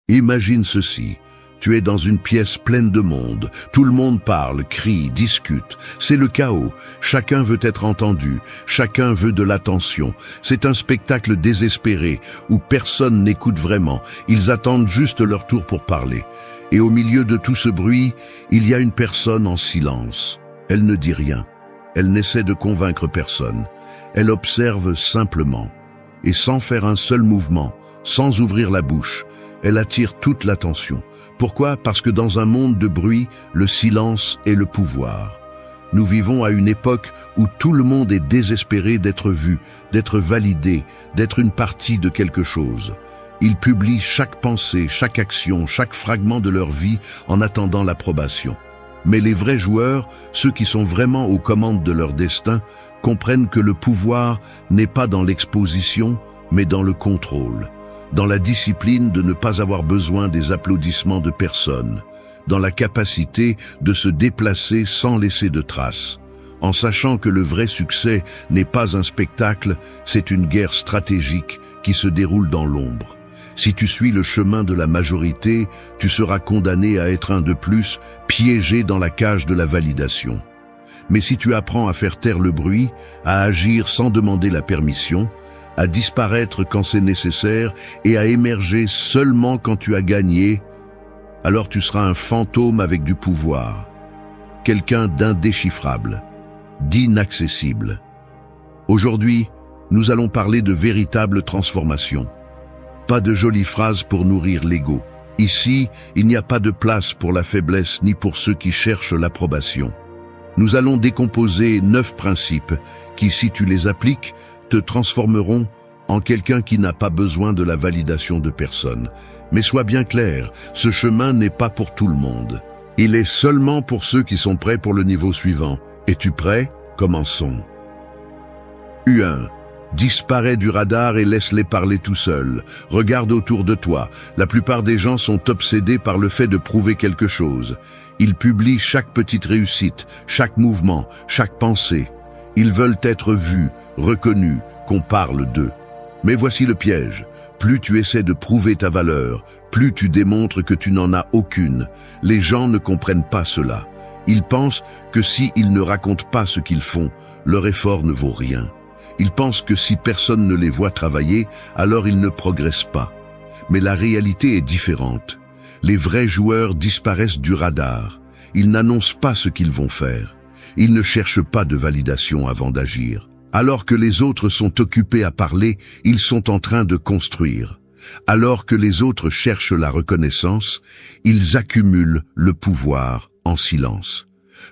Imagine ceci. Tu es dans une pièce pleine de monde. Tout le monde parle, crie, discute. C'est le chaos. Chacun veut être entendu. Chacun veut de l'attention. C'est un spectacle désespéré où personne n'écoute vraiment. Ils attendent juste leur tour pour parler. Et au milieu de tout ce bruit, il y a une personne en silence. Elle ne dit rien. Elle n'essaie de convaincre personne. Elle observe simplement. Et sans faire un seul mouvement, sans ouvrir la bouche, elle attire toute l'attention. Pourquoi? Parce que dans un monde de bruit, le silence est le pouvoir. Nous vivons à une époque où tout le monde est désespéré d'être vu, d'être validé, d'être une partie de quelque chose. Ils publient chaque pensée, chaque action, chaque fragment de leur vie en attendant l'approbation. Mais les vrais joueurs, ceux qui sont vraiment aux commandes de leur destin, comprennent que le pouvoir n'est pas dans l'exposition, mais dans le contrôle, dans la discipline de ne pas avoir besoin des applaudissements de personne, dans la capacité de se déplacer sans laisser de traces, en sachant que le vrai succès n'est pas un spectacle, c'est une guerre stratégique qui se déroule dans l'ombre. Si tu suis le chemin de la majorité, tu seras condamné à être un de plus, piégé dans la cage de la validation. Mais si tu apprends à faire taire le bruit, à agir sans demander la permission, à disparaître quand c'est nécessaire et à émerger seulement quand tu as gagné, alors tu seras un fantôme avec du pouvoir, quelqu'un d'indéchiffrable, d'inaccessible. Aujourd'hui, nous allons parler de véritable transformation. Pas de jolies phrases pour nourrir l'ego. Ici, il n'y a pas de place pour la faiblesse ni pour ceux qui cherchent l'approbation. Nous allons décomposer 9 principes qui, si tu les appliques, te transformeront en quelqu'un qui n'a pas besoin de la validation de personne. Mais sois bien clair, ce chemin n'est pas pour tout le monde. Il est seulement pour ceux qui sont prêts pour le niveau suivant. Es-tu prêt? Commençons. U1. Disparais du radar et laisse-les parler tout seuls. Regarde autour de toi. La plupart des gens sont obsédés par le fait de prouver quelque chose. Ils publient chaque petite réussite, chaque mouvement, chaque pensée. Ils veulent être vus, reconnus, qu'on parle d'eux. Mais voici le piège. Plus tu essaies de prouver ta valeur, plus tu démontres que tu n'en as aucune. Les gens ne comprennent pas cela. Ils pensent que si ils ne racontent pas ce qu'ils font, leur effort ne vaut rien. Ils pensent que si personne ne les voit travailler, alors ils ne progressent pas. Mais la réalité est différente. Les vrais joueurs disparaissent du radar. Ils n'annoncent pas ce qu'ils vont faire. Ils ne cherchent pas de validation avant d'agir. Alors que les autres sont occupés à parler, ils sont en train de construire. Alors que les autres cherchent la reconnaissance, ils accumulent le pouvoir en silence.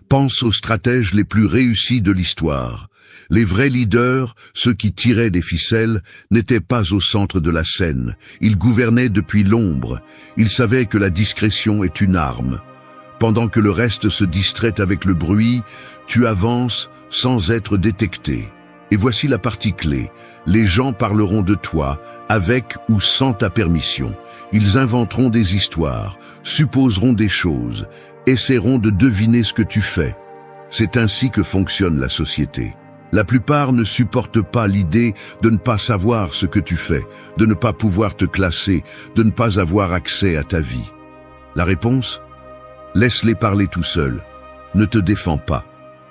Pense aux stratèges les plus réussis de l'histoire. Les vrais leaders, ceux qui tiraient des ficelles, n'étaient pas au centre de la scène. Ils gouvernaient depuis l'ombre. Ils savaient que la discrétion est une arme. Pendant que le reste se distrait avec le bruit, tu avances sans être détecté. Et voici la partie clé. Les gens parleront de toi, avec ou sans ta permission. Ils inventeront des histoires, supposeront des choses, essaieront de deviner ce que tu fais. C'est ainsi que fonctionne la société. La plupart ne supportent pas l'idée de ne pas savoir ce que tu fais, de ne pas pouvoir te classer, de ne pas avoir accès à ta vie. La réponse? Laisse-les parler tout seuls. Ne te défends pas.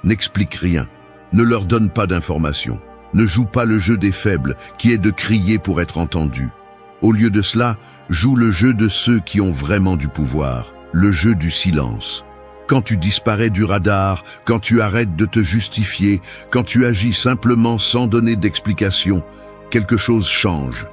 N'explique rien. Ne leur donne pas d'informations. Ne joue pas le jeu des faibles, qui est de crier pour être entendu. Au lieu de cela, joue le jeu de ceux qui ont vraiment du pouvoir, le jeu du silence. Quand tu disparais du radar, quand tu arrêtes de te justifier, quand tu agis simplement sans donner d'explication, quelque chose change.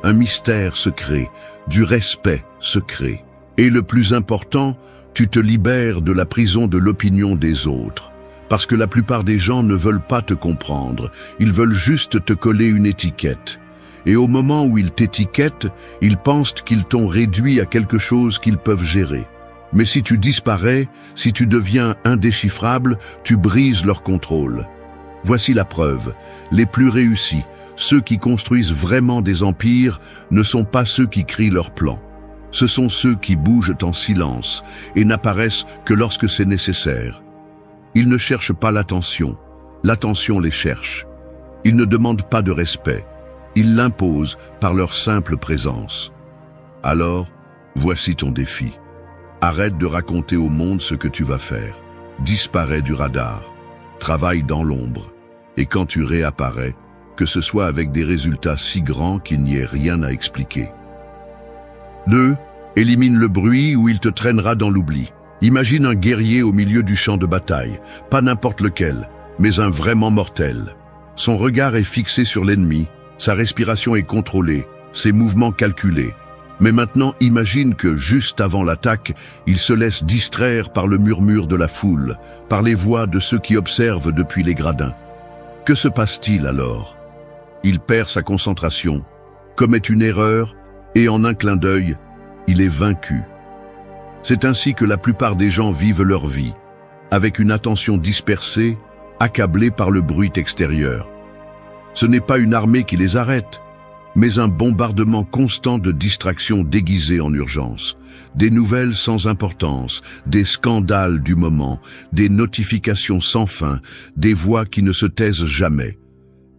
Un mystère se crée, du respect se crée. Et le plus important, tu te libères de la prison de l'opinion des autres. Parce que la plupart des gens ne veulent pas te comprendre, ils veulent juste te coller une étiquette. Et au moment où ils t'étiquettent, ils pensent qu'ils t'ont réduit à quelque chose qu'ils peuvent gérer. Mais si tu disparais, si tu deviens indéchiffrable, tu brises leur contrôle. Voici la preuve. Les plus réussis, ceux qui construisent vraiment des empires, ne sont pas ceux qui crient leurs plans. Ce sont ceux qui bougent en silence et n'apparaissent que lorsque c'est nécessaire. Ils ne cherchent pas l'attention les cherche. Ils ne demandent pas de respect, ils l'imposent par leur simple présence. Alors, Voici ton défi. Arrête de raconter au monde ce que tu vas faire. Disparais du radar. Travaille dans l'ombre. Et quand tu réapparais, que ce soit avec des résultats si grands qu'il n'y ait rien à expliquer. 2. Élimine le bruit ou il te traînera dans l'oubli. Imagine un guerrier au milieu du champ de bataille, pas n'importe lequel, mais un vraiment mortel. Son regard est fixé sur l'ennemi, sa respiration est contrôlée, ses mouvements calculés. Mais maintenant, imagine que, juste avant l'attaque, il se laisse distraire par le murmure de la foule, par les voix de ceux qui observent depuis les gradins. Que se passe-t-il alors? Il perd sa concentration, commet une erreur, et en un clin d'œil, il est vaincu. C'est ainsi que la plupart des gens vivent leur vie, avec une attention dispersée, accablés par le bruit extérieur. Ce n'est pas une armée qui les arrête, mais un bombardement constant de distractions déguisées en urgence, des nouvelles sans importance, des scandales du moment, des notifications sans fin, des voix qui ne se taisent jamais.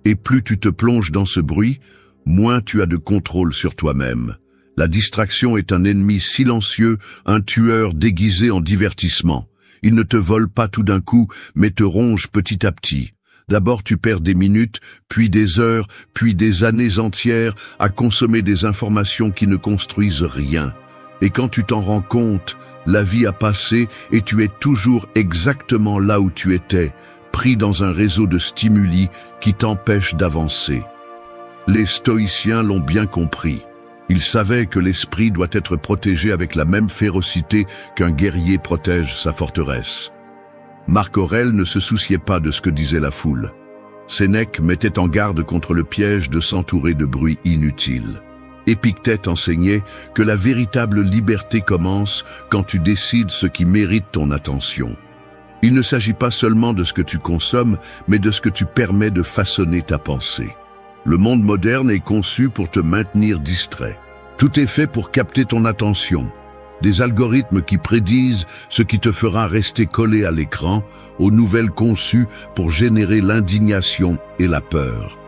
Et plus tu te plonges dans ce bruit, moins tu as de contrôle sur toi-même. La distraction est un ennemi silencieux, un tueur déguisé en divertissement. Il ne te vole pas tout d'un coup, mais te ronge petit à petit. D'abord tu perds des minutes, puis des heures, puis des années entières à consommer des informations qui ne construisent rien. Et quand tu t'en rends compte, la vie a passé et tu es toujours exactement là où tu étais, pris dans un réseau de stimuli qui t'empêchent d'avancer. Les stoïciens l'ont bien compris. Ils savaient que l'esprit doit être protégé avec la même férocité qu'un guerrier protège sa forteresse. Marc Aurèle ne se souciait pas de ce que disait la foule. Sénèque mettait en garde contre le piège de s'entourer de bruit inutile. Épictète enseignait que la véritable liberté commence quand tu décides ce qui mérite ton attention. Il ne s'agit pas seulement de ce que tu consommes, mais de ce que tu permets de façonner ta pensée. Le monde moderne est conçu pour te maintenir distrait. Tout est fait pour capter ton attention. Des algorithmes qui prédisent ce qui te fera rester collé à l'écran, aux nouvelles conçues pour générer l'indignation et la peur.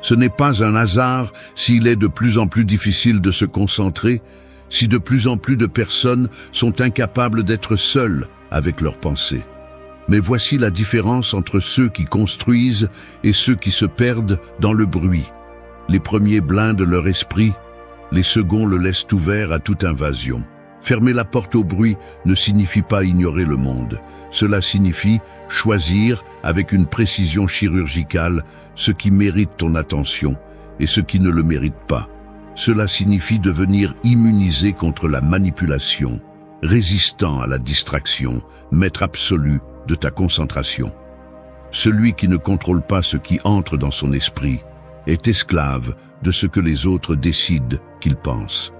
Ce n'est pas un hasard s'il est de plus en plus difficile de se concentrer, si de plus en plus de personnes sont incapables d'être seules avec leurs pensées. Mais voici la différence entre ceux qui construisent et ceux qui se perdent dans le bruit. Les premiers blindent leur esprit, les seconds le laissent ouvert à toute invasion. Fermer la porte au bruit ne signifie pas ignorer le monde. Cela signifie choisir avec une précision chirurgicale ce qui mérite ton attention et ce qui ne le mérite pas. Cela signifie devenir immunisé contre la manipulation, résistant à la distraction, maître absolu de ta concentration. Celui qui ne contrôle pas ce qui entre dans son esprit est esclave de ce que les autres décident qu'il pense.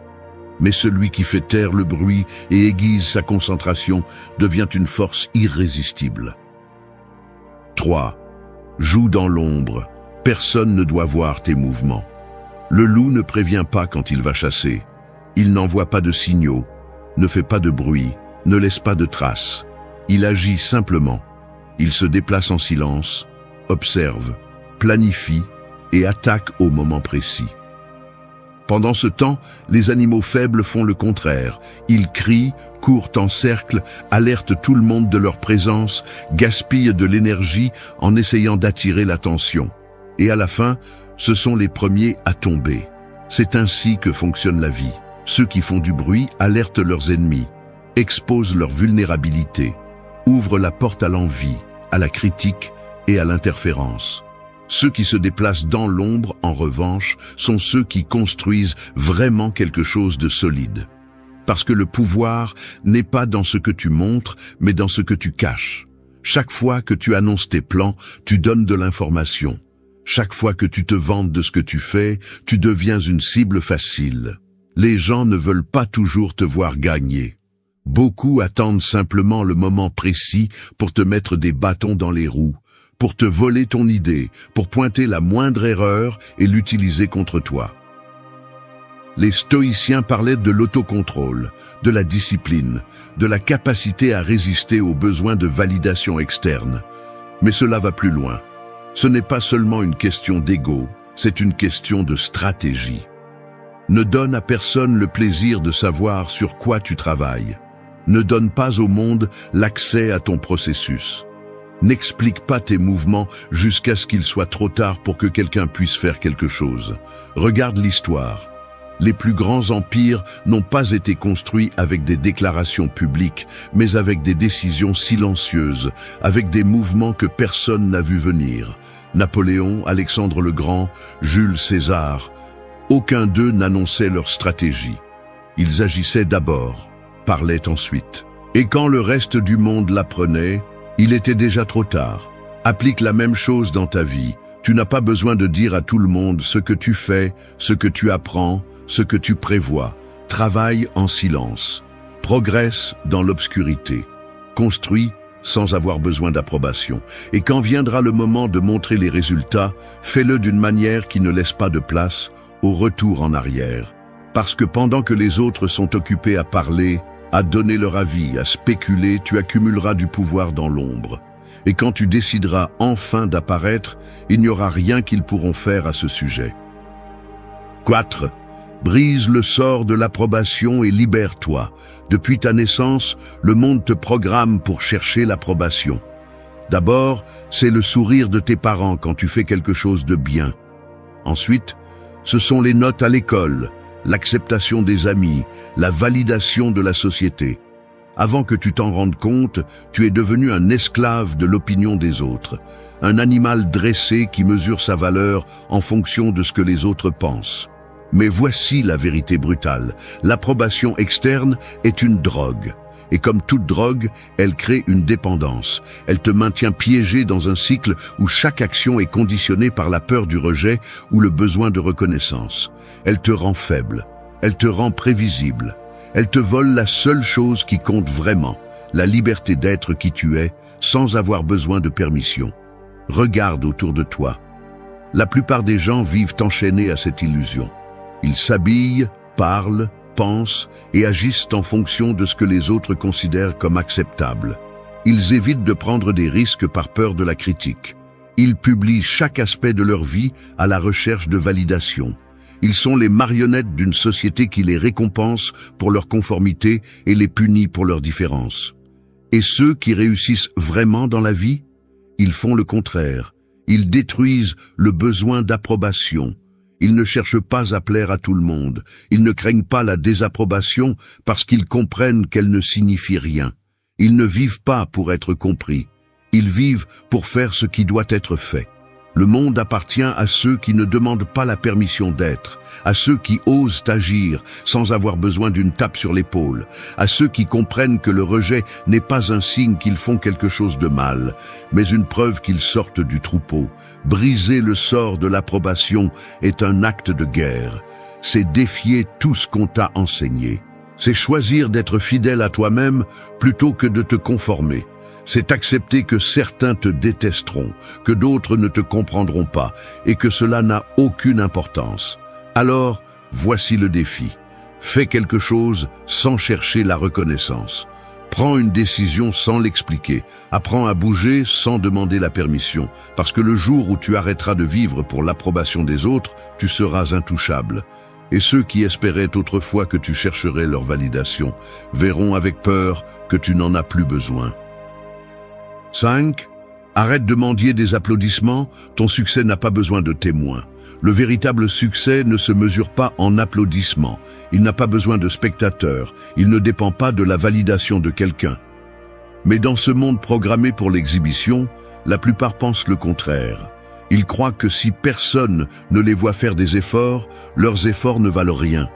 Mais celui qui fait taire le bruit et aiguise sa concentration devient une force irrésistible. 3. Joue dans l'ombre. Personne ne doit voir tes mouvements. Le loup ne prévient pas quand il va chasser. Il n'envoie pas de signaux, ne fait pas de bruit, ne laisse pas de traces. Il agit simplement. Il se déplace en silence, observe, planifie et attaque au moment précis. Pendant ce temps, les animaux faibles font le contraire. Ils crient, courent en cercle, alertent tout le monde de leur présence, gaspillent de l'énergie en essayant d'attirer l'attention. Et à la fin, ce sont les premiers à tomber. C'est ainsi que fonctionne la vie. Ceux qui font du bruit alertent leurs ennemis, exposent leur vulnérabilité, ouvrent la porte à l'envie, à la critique et à l'interférence. Ceux qui se déplacent dans l'ombre, en revanche, sont ceux qui construisent vraiment quelque chose de solide. Parce que le pouvoir n'est pas dans ce que tu montres, mais dans ce que tu caches. Chaque fois que tu annonces tes plans, tu donnes de l'information. Chaque fois que tu te vantes de ce que tu fais, tu deviens une cible facile. Les gens ne veulent pas toujours te voir gagner. Beaucoup attendent simplement le moment précis pour te mettre des bâtons dans les roues, pour te voler ton idée, pour pointer la moindre erreur et l'utiliser contre toi. Les stoïciens parlaient de l'autocontrôle, de la discipline, de la capacité à résister aux besoins de validation externe. Mais cela va plus loin. Ce n'est pas seulement une question d'ego, c'est une question de stratégie. Ne donne à personne le plaisir de savoir sur quoi tu travailles. Ne donne pas au monde l'accès à ton processus. N'explique pas tes mouvements jusqu'à ce qu'il soit trop tard pour que quelqu'un puisse faire quelque chose. Regarde l'histoire. Les plus grands empires n'ont pas été construits avec des déclarations publiques, mais avec des décisions silencieuses, avec des mouvements que personne n'a vu venir. Napoléon, Alexandre le Grand, Jules César, aucun d'eux n'annonçait leur stratégie. Ils agissaient d'abord, parlaient ensuite. Et quand le reste du monde l'apprenait, il était déjà trop tard. Applique la même chose dans ta vie. Tu n'as pas besoin de dire à tout le monde ce que tu fais, ce que tu apprends, ce que tu prévois. Travaille en silence. Progresse dans l'obscurité. Construis sans avoir besoin d'approbation. Et quand viendra le moment de montrer les résultats, fais-le d'une manière qui ne laisse pas de place au retour en arrière. Parce que pendant que les autres sont occupés à parler, à donner leur avis, à spéculer, tu accumuleras du pouvoir dans l'ombre. Et quand tu décideras enfin d'apparaître, il n'y aura rien qu'ils pourront faire à ce sujet. 4. Brise le sort de l'approbation et libère-toi. Depuis ta naissance, le monde te programme pour chercher l'approbation. D'abord, c'est le sourire de tes parents quand tu fais quelque chose de bien. Ensuite, ce sont les notes à l'école, l'acceptation des amis, la validation de la société. Avant que tu t'en rendes compte, tu es devenu un esclave de l'opinion des autres, un animal dressé qui mesure sa valeur en fonction de ce que les autres pensent. Mais voici la vérité brutale. L'approbation externe est une drogue. Et comme toute drogue, elle crée une dépendance. Elle te maintient piégé dans un cycle où chaque action est conditionnée par la peur du rejet ou le besoin de reconnaissance. Elle te rend faible. Elle te rend prévisible. Elle te vole la seule chose qui compte vraiment, la liberté d'être qui tu es, sans avoir besoin de permission. Regarde autour de toi. La plupart des gens vivent enchaînés à cette illusion. Ils s'habillent, parlent, pensent et agissent en fonction de ce que les autres considèrent comme acceptable. Ils évitent de prendre des risques par peur de la critique. Ils publient chaque aspect de leur vie à la recherche de validation. Ils sont les marionnettes d'une société qui les récompense pour leur conformité et les punit pour leur différence. Et ceux qui réussissent vraiment dans la vie, ils font le contraire. Ils détruisent le besoin d'approbation. Ils ne cherchent pas à plaire à tout le monde. Ils ne craignent pas la désapprobation parce qu'ils comprennent qu'elle ne signifie rien. Ils ne vivent pas pour être compris. Ils vivent pour faire ce qui doit être fait. Le monde appartient à ceux qui ne demandent pas la permission d'être, à ceux qui osent agir sans avoir besoin d'une tape sur l'épaule, à ceux qui comprennent que le rejet n'est pas un signe qu'ils font quelque chose de mal, mais une preuve qu'ils sortent du troupeau. Briser le sort de l'approbation est un acte de guerre. C'est défier tout ce qu'on t'a enseigné. C'est choisir d'être fidèle à toi-même plutôt que de te conformer. C'est accepter que certains te détesteront, que d'autres ne te comprendront pas et que cela n'a aucune importance. Alors, voici le défi. Fais quelque chose sans chercher la reconnaissance. Prends une décision sans l'expliquer. Apprends à bouger sans demander la permission, parce que le jour où tu arrêteras de vivre pour l'approbation des autres, tu seras intouchable. Et ceux qui espéraient autrefois que tu chercherais leur validation verront avec peur que tu n'en as plus besoin. 5. Arrête de mendier des applaudissements, ton succès n'a pas besoin de témoins. Le véritable succès ne se mesure pas en applaudissements, il n'a pas besoin de spectateurs, il ne dépend pas de la validation de quelqu'un. Mais dans ce monde programmé pour l'exhibition, la plupart pensent le contraire. Ils croient que si personne ne les voit faire des efforts, leurs efforts ne valent rien.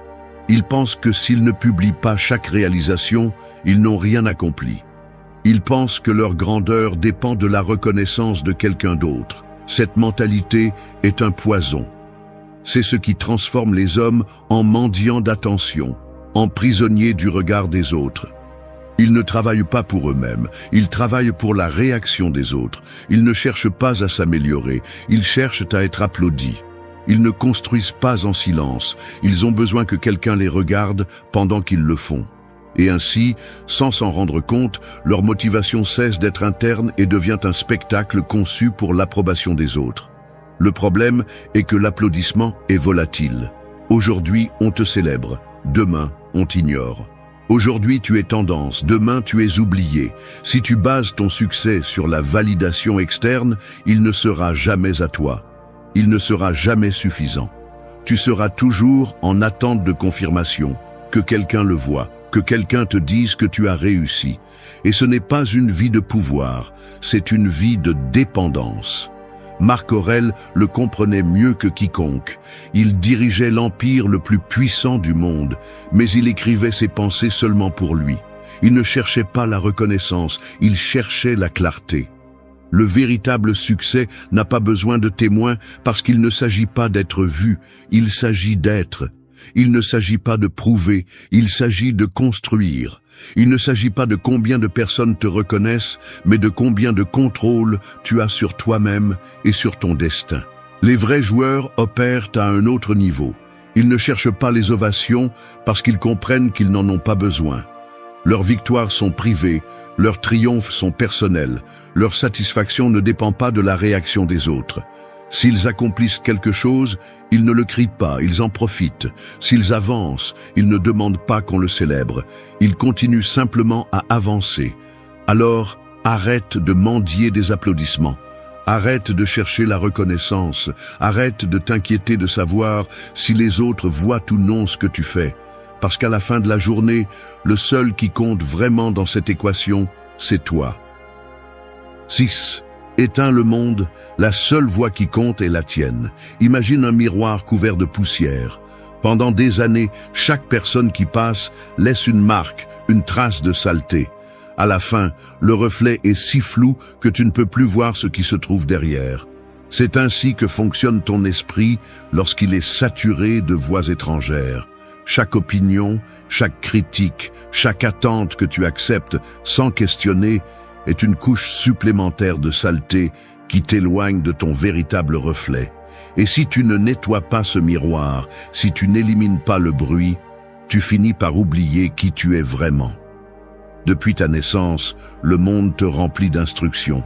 Ils pensent que s'ils ne publient pas chaque réalisation, ils n'ont rien accompli. Ils pensent que leur grandeur dépend de la reconnaissance de quelqu'un d'autre. Cette mentalité est un poison. C'est ce qui transforme les hommes en mendiants d'attention, en prisonniers du regard des autres. Ils ne travaillent pas pour eux-mêmes, ils travaillent pour la réaction des autres. Ils ne cherchent pas à s'améliorer, ils cherchent à être applaudis. Ils ne construisent pas en silence, ils ont besoin que quelqu'un les regarde pendant qu'ils le font. Et ainsi, sans s'en rendre compte, leur motivation cesse d'être interne et devient un spectacle conçu pour l'approbation des autres. Le problème est que l'applaudissement est volatile. Aujourd'hui, on te célèbre. Demain, on t'ignore. Aujourd'hui, tu es tendance. Demain, tu es oublié. Si tu bases ton succès sur la validation externe, il ne sera jamais à toi. Il ne sera jamais suffisant. Tu seras toujours en attente de confirmation, que quelqu'un le voie, que quelqu'un te dise que tu as réussi. Et ce n'est pas une vie de pouvoir, c'est une vie de dépendance. Marc Aurèle le comprenait mieux que quiconque. Il dirigeait l'empire le plus puissant du monde, mais il écrivait ses pensées seulement pour lui. Il ne cherchait pas la reconnaissance, il cherchait la clarté. Le véritable succès n'a pas besoin de témoins parce qu'il ne s'agit pas d'être vu, il s'agit d'être. Il ne s'agit pas de prouver, il s'agit de construire. Il ne s'agit pas de combien de personnes te reconnaissent, mais de combien de contrôle tu as sur toi-même et sur ton destin. Les vrais joueurs opèrent à un autre niveau. Ils ne cherchent pas les ovations parce qu'ils comprennent qu'ils n'en ont pas besoin. Leurs victoires sont privées, leurs triomphes sont personnels, leur satisfaction ne dépend pas de la réaction des autres. S'ils accomplissent quelque chose, ils ne le crient pas, ils en profitent. S'ils avancent, ils ne demandent pas qu'on le célèbre. Ils continuent simplement à avancer. Alors, arrête de mendier des applaudissements. Arrête de chercher la reconnaissance. Arrête de t'inquiéter de savoir si les autres voient ou non ce que tu fais. Parce qu'à la fin de la journée, le seul qui compte vraiment dans cette équation, c'est toi. 6. Éteins le monde, la seule voix qui compte est la tienne. Imagine un miroir couvert de poussière. Pendant des années, chaque personne qui passe laisse une marque, une trace de saleté. À la fin, le reflet est si flou que tu ne peux plus voir ce qui se trouve derrière. C'est ainsi que fonctionne ton esprit lorsqu'il est saturé de voix étrangères. Chaque opinion, chaque critique, chaque attente que tu acceptes sans questionner est une couche supplémentaire de saleté qui t'éloigne de ton véritable reflet. Et si tu ne nettoies pas ce miroir, si tu n'élimines pas le bruit, tu finis par oublier qui tu es vraiment. Depuis ta naissance, le monde te remplit d'instructions.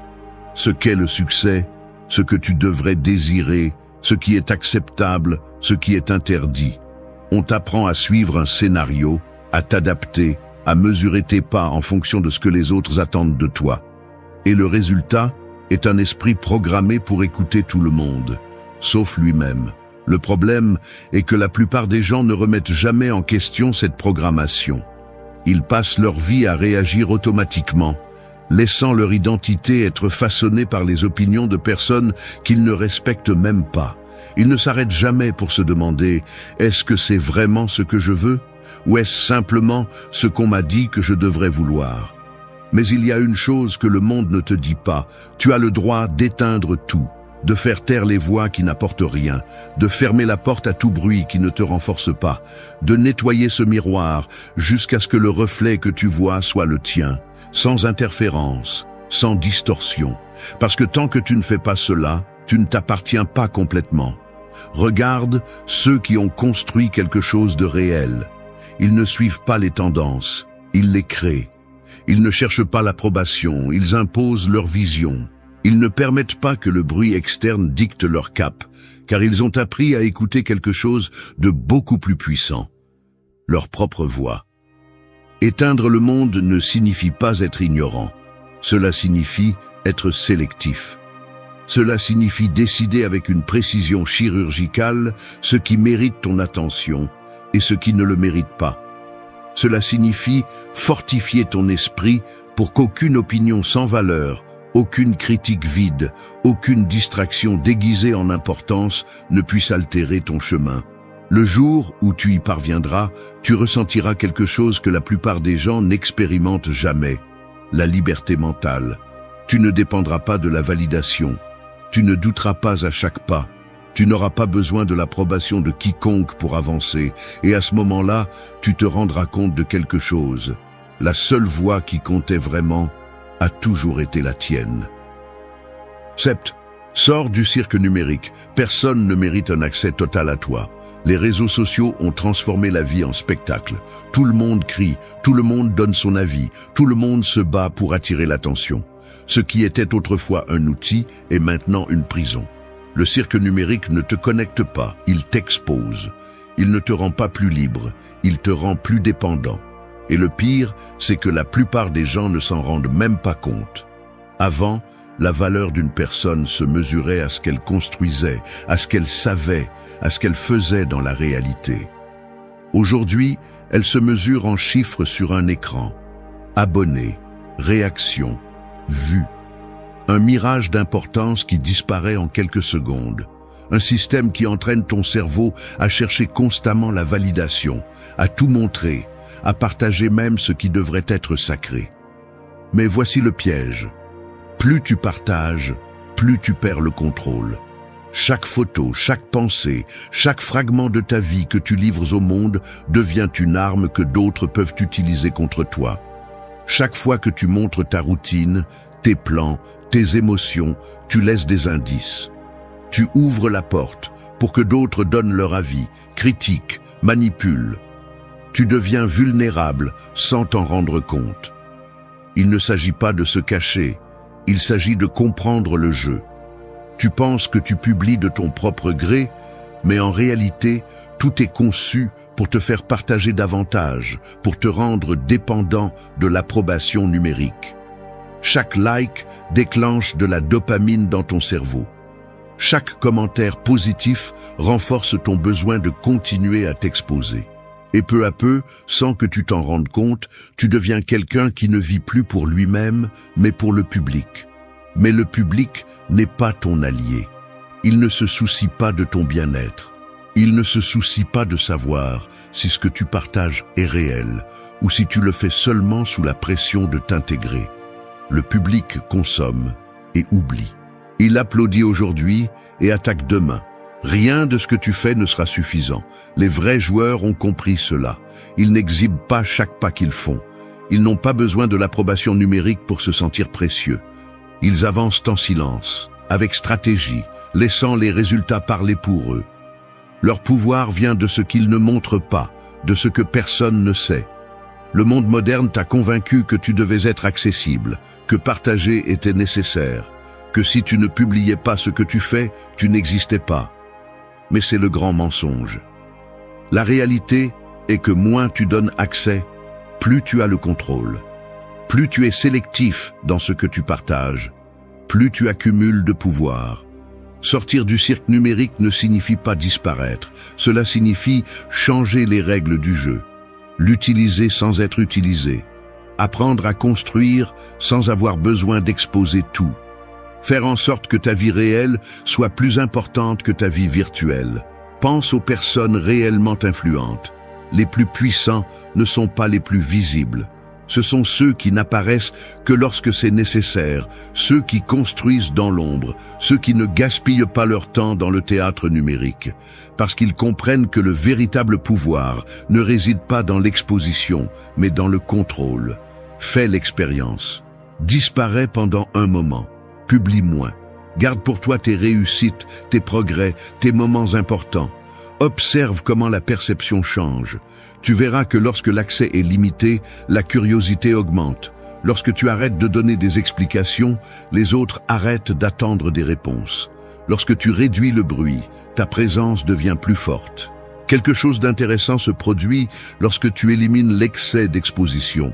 Ce qu'est le succès, ce que tu devrais désirer, ce qui est acceptable, ce qui est interdit. On t'apprend à suivre un scénario, à t'adapter, à mesurer tes pas en fonction de ce que les autres attendent de toi. Et le résultat est un esprit programmé pour écouter tout le monde, sauf lui-même. Le problème est que la plupart des gens ne remettent jamais en question cette programmation. Ils passent leur vie à réagir automatiquement, laissant leur identité être façonnée par les opinions de personnes qu'ils ne respectent même pas. Ils ne s'arrêtent jamais pour se demander « Est-ce que c'est vraiment ce que je veux ?» ou est-ce simplement ce qu'on m'a dit que je devrais vouloir? Mais il y a une chose que le monde ne te dit pas. Tu as le droit d'éteindre tout, de faire taire les voix qui n'apportent rien, de fermer la porte à tout bruit qui ne te renforce pas, de nettoyer ce miroir jusqu'à ce que le reflet que tu vois soit le tien, sans interférence, sans distorsion. Parce que tant que tu ne fais pas cela, tu ne t'appartiens pas complètement. Regarde ceux qui ont construit quelque chose de réel. Ils ne suivent pas les tendances, ils les créent. Ils ne cherchent pas l'approbation, ils imposent leur vision. Ils ne permettent pas que le bruit externe dicte leur cap, car ils ont appris à écouter quelque chose de beaucoup plus puissant, leur propre voix. Éteindre le monde ne signifie pas être ignorant. Cela signifie être sélectif. Cela signifie décider avec une précision chirurgicale ce qui mérite ton attention et ce qui ne le mérite pas. Cela signifie fortifier ton esprit pour qu'aucune opinion sans valeur, aucune critique vide, aucune distraction déguisée en importance ne puisse altérer ton chemin. Le jour où tu y parviendras, tu ressentiras quelque chose que la plupart des gens n'expérimentent jamais, la liberté mentale. Tu ne dépendras pas de la validation. Tu ne douteras pas à chaque pas. Tu n'auras pas besoin de l'approbation de quiconque pour avancer, et à ce moment-là, tu te rendras compte de quelque chose. La seule voix qui comptait vraiment a toujours été la tienne. 7. Sors du cirque numérique. Personne ne mérite un accès total à toi. Les réseaux sociaux ont transformé la vie en spectacle. Tout le monde crie, tout le monde donne son avis, tout le monde se bat pour attirer l'attention. Ce qui était autrefois un outil est maintenant une prison. Le cirque numérique ne te connecte pas, il t'expose. Il ne te rend pas plus libre, il te rend plus dépendant. Et le pire, c'est que la plupart des gens ne s'en rendent même pas compte. Avant, la valeur d'une personne se mesurait à ce qu'elle construisait, à ce qu'elle savait, à ce qu'elle faisait dans la réalité. Aujourd'hui, elle se mesure en chiffres sur un écran. Abonnés, réactions, vues. Un mirage d'importance qui disparaît en quelques secondes. Un système qui entraîne ton cerveau à chercher constamment la validation, à tout montrer, à partager même ce qui devrait être sacré. Mais voici le piège. Plus tu partages, plus tu perds le contrôle. Chaque photo, chaque pensée, chaque fragment de ta vie que tu livres au monde devient une arme que d'autres peuvent utiliser contre toi. Chaque fois que tu montres ta routine, tes plans, tes émotions, tu laisses des indices. Tu ouvres la porte pour que d'autres donnent leur avis, critiquent, manipulent. Tu deviens vulnérable sans t'en rendre compte. Il ne s'agit pas de se cacher, il s'agit de comprendre le jeu. Tu penses que tu publies de ton propre gré, mais en réalité, tout est conçu pour te faire partager davantage, pour te rendre dépendant de l'approbation numérique. Chaque like déclenche de la dopamine dans ton cerveau. Chaque commentaire positif renforce ton besoin de continuer à t'exposer. Et peu à peu, sans que tu t'en rendes compte, tu deviens quelqu'un qui ne vit plus pour lui-même, mais pour le public. Mais le public n'est pas ton allié. Il ne se soucie pas de ton bien-être. Il ne se soucie pas de savoir si ce que tu partages est réel ou si tu le fais seulement sous la pression de t'intégrer. Le public consomme et oublie. Il applaudit aujourd'hui et attaque demain. Rien de ce que tu fais ne sera suffisant. Les vrais joueurs ont compris cela. Ils n'exhibent pas chaque pas qu'ils font. Ils n'ont pas besoin de l'approbation numérique pour se sentir précieux. Ils avancent en silence, avec stratégie, laissant les résultats parler pour eux. Leur pouvoir vient de ce qu'ils ne montrent pas, de ce que personne ne sait. Le monde moderne t'a convaincu que tu devais être accessible, que partager était nécessaire, que si tu ne publiais pas ce que tu fais, tu n'existais pas. Mais c'est le grand mensonge. La réalité est que moins tu donnes accès, plus tu as le contrôle. Plus tu es sélectif dans ce que tu partages, plus tu accumules de pouvoir. Sortir du cirque numérique ne signifie pas disparaître, cela signifie changer les règles du jeu, l'utiliser sans être utilisé, apprendre à construire sans avoir besoin d'exposer tout, faire en sorte que ta vie réelle soit plus importante que ta vie virtuelle. Pense aux personnes réellement influentes. Les plus puissants ne sont pas les plus visibles. Ce sont ceux qui n'apparaissent que lorsque c'est nécessaire, ceux qui construisent dans l'ombre, ceux qui ne gaspillent pas leur temps dans le théâtre numérique, parce qu'ils comprennent que le véritable pouvoir ne réside pas dans l'exposition, mais dans le contrôle. Fais l'expérience. Disparais pendant un moment. Publie moins. Garde pour toi tes réussites, tes progrès, tes moments importants. Observe comment la perception change. Tu verras que lorsque l'accès est limité, la curiosité augmente. Lorsque tu arrêtes de donner des explications, les autres arrêtent d'attendre des réponses. Lorsque tu réduis le bruit, ta présence devient plus forte. Quelque chose d'intéressant se produit lorsque tu élimines l'excès d'exposition.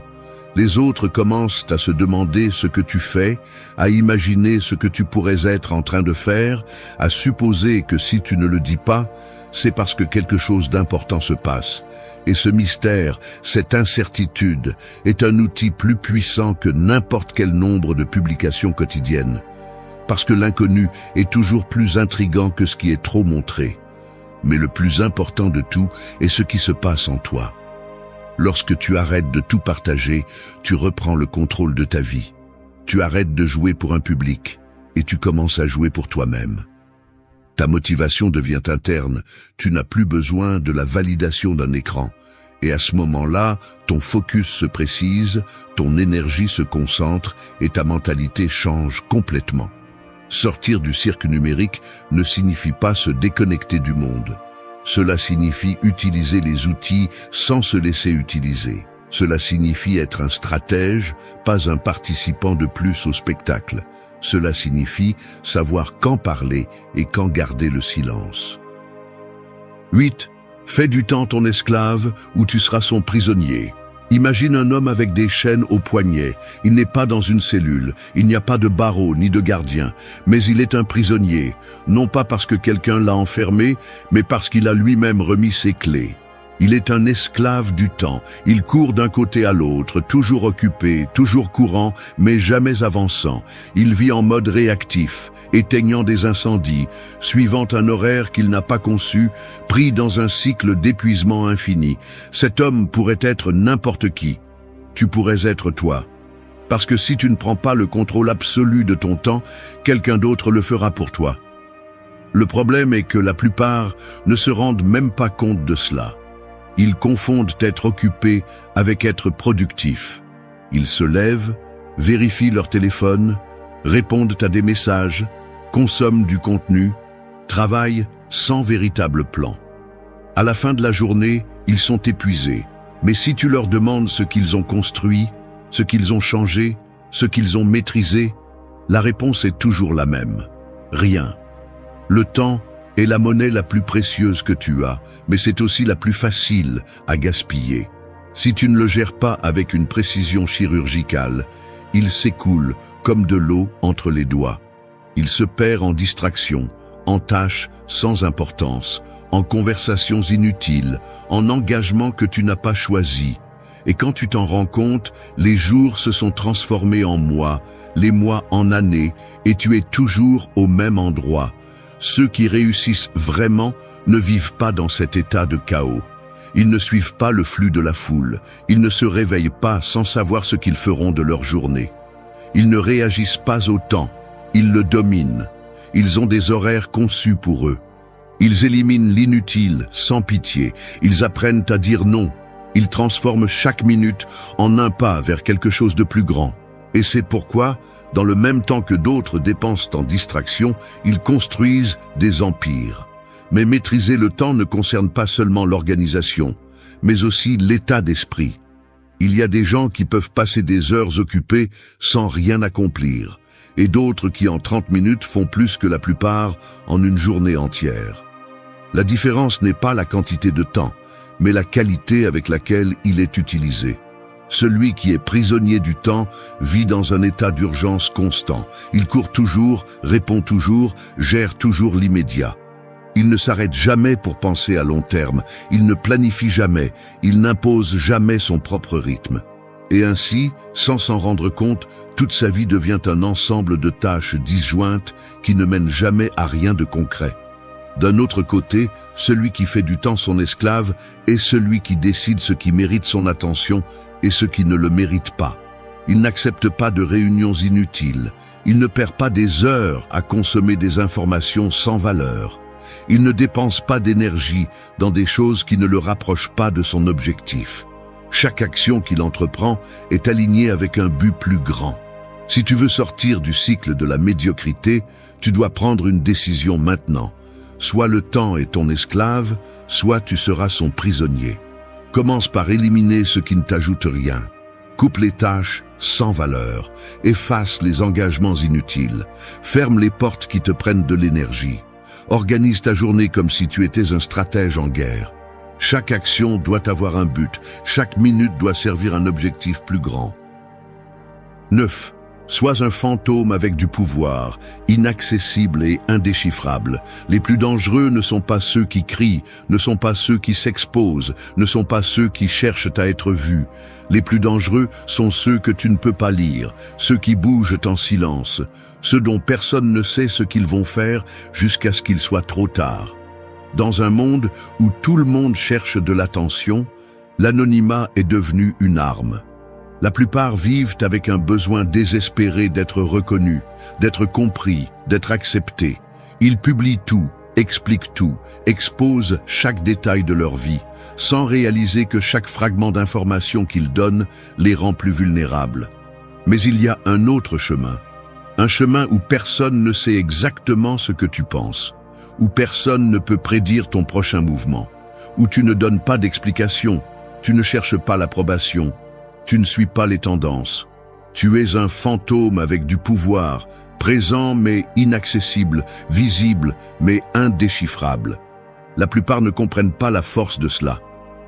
Les autres commencent à se demander ce que tu fais, à imaginer ce que tu pourrais être en train de faire, à supposer que si tu ne le dis pas, c'est parce que quelque chose d'important se passe. Et ce mystère, cette incertitude, est un outil plus puissant que n'importe quel nombre de publications quotidiennes. Parce que l'inconnu est toujours plus intriguant que ce qui est trop montré. Mais le plus important de tout est ce qui se passe en toi. Lorsque tu arrêtes de tout partager, tu reprends le contrôle de ta vie. Tu arrêtes de jouer pour un public et tu commences à jouer pour toi-même. Ta motivation devient interne, tu n'as plus besoin de la validation d'un écran. Et à ce moment-là, ton focus se précise, ton énergie se concentre et ta mentalité change complètement. Sortir du cirque numérique ne signifie pas se déconnecter du monde. Cela signifie utiliser les outils sans se laisser utiliser. Cela signifie être un stratège, pas un participant de plus au spectacle. Cela signifie savoir quand parler et quand garder le silence. 8. Fais du temps ton esclave ou tu seras son prisonnier. Imagine un homme avec des chaînes aux poignets. Il n'est pas dans une cellule, il n'y a pas de barreau ni de gardien, mais il est un prisonnier, non pas parce que quelqu'un l'a enfermé, mais parce qu'il a lui-même remis ses clés. Il est un esclave du temps, il court d'un côté à l'autre, toujours occupé, toujours courant, mais jamais avançant. Il vit en mode réactif, éteignant des incendies, suivant un horaire qu'il n'a pas conçu, pris dans un cycle d'épuisement infini. Cet homme pourrait être n'importe qui. Tu pourrais être toi. Parce que si tu ne prends pas le contrôle absolu de ton temps, quelqu'un d'autre le fera pour toi. Le problème est que la plupart ne se rendent même pas compte de cela. Ils confondent être occupés avec être productif. Ils se lèvent, vérifient leur téléphone, répondent à des messages, consomment du contenu, travaillent sans véritable plan. À la fin de la journée, ils sont épuisés. Mais si tu leur demandes ce qu'ils ont construit, ce qu'ils ont changé, ce qu'ils ont maîtrisé, la réponse est toujours la même. Rien. Le temps est la monnaie la plus précieuse que tu as, mais c'est aussi la plus facile à gaspiller. Si tu ne le gères pas avec une précision chirurgicale, il s'écoule comme de l'eau entre les doigts. Il se perd en distractions, en tâches sans importance, en conversations inutiles, en engagements que tu n'as pas choisis. Et quand tu t'en rends compte, les jours se sont transformés en mois, les mois en années, et tu es toujours au même endroit. Ceux qui réussissent vraiment ne vivent pas dans cet état de chaos. Ils ne suivent pas le flux de la foule. Ils ne se réveillent pas sans savoir ce qu'ils feront de leur journée. Ils ne réagissent pas au temps. Ils le dominent. Ils ont des horaires conçus pour eux. Ils éliminent l'inutile sans pitié. Ils apprennent à dire non. Ils transforment chaque minute en un pas vers quelque chose de plus grand. Et c'est pourquoi, dans le même temps que d'autres dépensent en distraction, ils construisent des empires. Mais maîtriser le temps ne concerne pas seulement l'organisation, mais aussi l'état d'esprit. Il y a des gens qui peuvent passer des heures occupées sans rien accomplir, et d'autres qui en 30 minutes font plus que la plupart en une journée entière. La différence n'est pas la quantité de temps, mais la qualité avec laquelle il est utilisé. Celui qui est prisonnier du temps vit dans un état d'urgence constant. Il court toujours, répond toujours, gère toujours l'immédiat. Il ne s'arrête jamais pour penser à long terme. Il ne planifie jamais. Il n'impose jamais son propre rythme. Et ainsi, sans s'en rendre compte, toute sa vie devient un ensemble de tâches disjointes qui ne mènent jamais à rien de concret. D'un autre côté, celui qui fait du temps son esclave est celui qui décide ce qui mérite son attention et ce qui ne le mérite pas. Il n'accepte pas de réunions inutiles. Il ne perd pas des heures à consommer des informations sans valeur. Il ne dépense pas d'énergie dans des choses qui ne le rapprochent pas de son objectif. Chaque action qu'il entreprend est alignée avec un but plus grand. Si tu veux sortir du cycle de la médiocrité, tu dois prendre une décision maintenant. Soit le temps est ton esclave, soit tu seras son prisonnier. Commence par éliminer ce qui ne t'ajoute rien. Coupe les tâches sans valeur. Efface les engagements inutiles. Ferme les portes qui te prennent de l'énergie. Organise ta journée comme si tu étais un stratège en guerre. Chaque action doit avoir un but. Chaque minute doit servir un objectif plus grand. 9. Sois un fantôme avec du pouvoir, inaccessible et indéchiffrable. Les plus dangereux ne sont pas ceux qui crient, ne sont pas ceux qui s'exposent, ne sont pas ceux qui cherchent à être vus. Les plus dangereux sont ceux que tu ne peux pas lire, ceux qui bougent en silence, ceux dont personne ne sait ce qu'ils vont faire jusqu'à ce qu'il soit trop tard. Dans un monde où tout le monde cherche de l'attention, l'anonymat est devenu une arme. La plupart vivent avec un besoin désespéré d'être reconnus, d'être compris, d'être acceptés. Ils publient tout, expliquent tout, exposent chaque détail de leur vie, sans réaliser que chaque fragment d'information qu'ils donnent les rend plus vulnérables. Mais il y a un autre chemin. Un chemin où personne ne sait exactement ce que tu penses, où personne ne peut prédire ton prochain mouvement, où tu ne donnes pas d'explication, tu ne cherches pas l'approbation. Tu ne suis pas les tendances. Tu es un fantôme avec du pouvoir, présent mais inaccessible, visible mais indéchiffrable. La plupart ne comprennent pas la force de cela.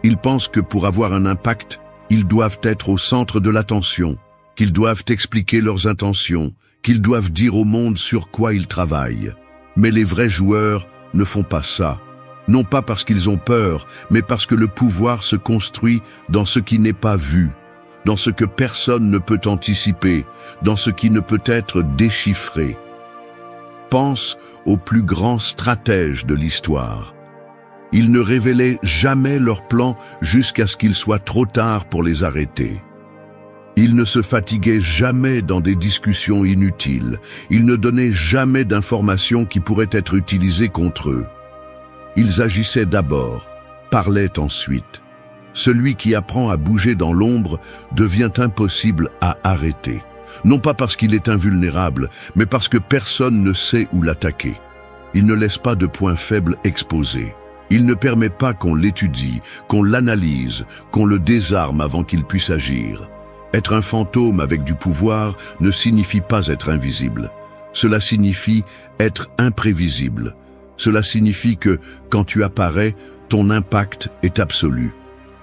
Ils pensent que pour avoir un impact, ils doivent être au centre de l'attention, qu'ils doivent expliquer leurs intentions, qu'ils doivent dire au monde sur quoi ils travaillent. Mais les vrais joueurs ne font pas ça. Non pas parce qu'ils ont peur, mais parce que le pouvoir se construit dans ce qui n'est pas vu, dans ce que personne ne peut anticiper, dans ce qui ne peut être déchiffré. Pense aux plus grands stratèges de l'histoire. Ils ne révélaient jamais leurs plans jusqu'à ce qu'il soit trop tard pour les arrêter. Ils ne se fatiguaient jamais dans des discussions inutiles. Ils ne donnaient jamais d'informations qui pourraient être utilisées contre eux. Ils agissaient d'abord, parlaient ensuite. Celui qui apprend à bouger dans l'ombre devient impossible à arrêter. Non pas parce qu'il est invulnérable, mais parce que personne ne sait où l'attaquer. Il ne laisse pas de points faibles exposés. Il ne permet pas qu'on l'étudie, qu'on l'analyse, qu'on le désarme avant qu'il puisse agir. Être un fantôme avec du pouvoir ne signifie pas être invisible. Cela signifie être imprévisible. Cela signifie que, quand tu apparais, ton impact est absolu.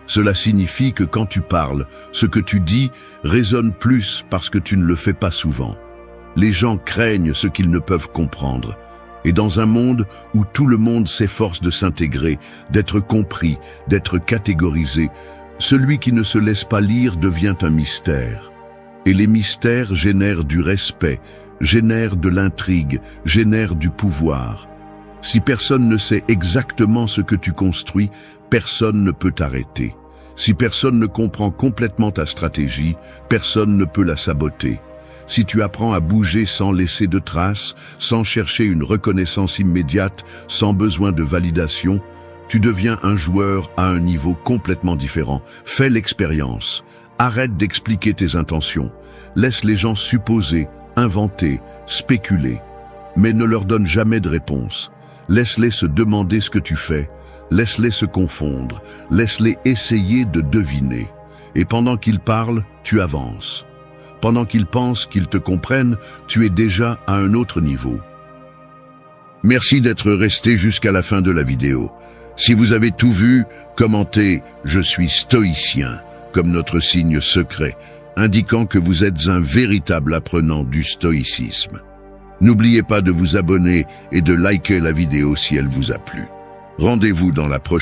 Cela signifie que quand tu parles, ce que tu dis résonne plus parce que tu ne le fais pas souvent. Les gens craignent ce qu'ils ne peuvent comprendre. Et dans un monde où tout le monde s'efforce de s'intégrer, d'être compris, d'être catégorisé, celui qui ne se laisse pas lire devient un mystère. Et les mystères génèrent du respect, génèrent de l'intrigue, génèrent du pouvoir. Si personne ne sait exactement ce que tu construis, personne ne peut t'arrêter. Si personne ne comprend complètement ta stratégie, personne ne peut la saboter. Si tu apprends à bouger sans laisser de traces, sans chercher une reconnaissance immédiate, sans besoin de validation, tu deviens un joueur à un niveau complètement différent. Fais l'expérience. Arrête d'expliquer tes intentions. Laisse les gens supposer, inventer, spéculer. Mais ne leur donne jamais de réponse. Laisse-les se demander ce que tu fais. Laisse-les se confondre. Laisse-les essayer de deviner. Et pendant qu'ils parlent, tu avances. Pendant qu'ils pensent qu'ils te comprennent, tu es déjà à un autre niveau. Merci d'être resté jusqu'à la fin de la vidéo. Si vous avez tout vu, commentez « Je suis stoïcien » comme notre signe secret, indiquant que vous êtes un véritable apprenant du stoïcisme. N'oubliez pas de vous abonner et de liker la vidéo si elle vous a plu. Rendez-vous dans la prochaine.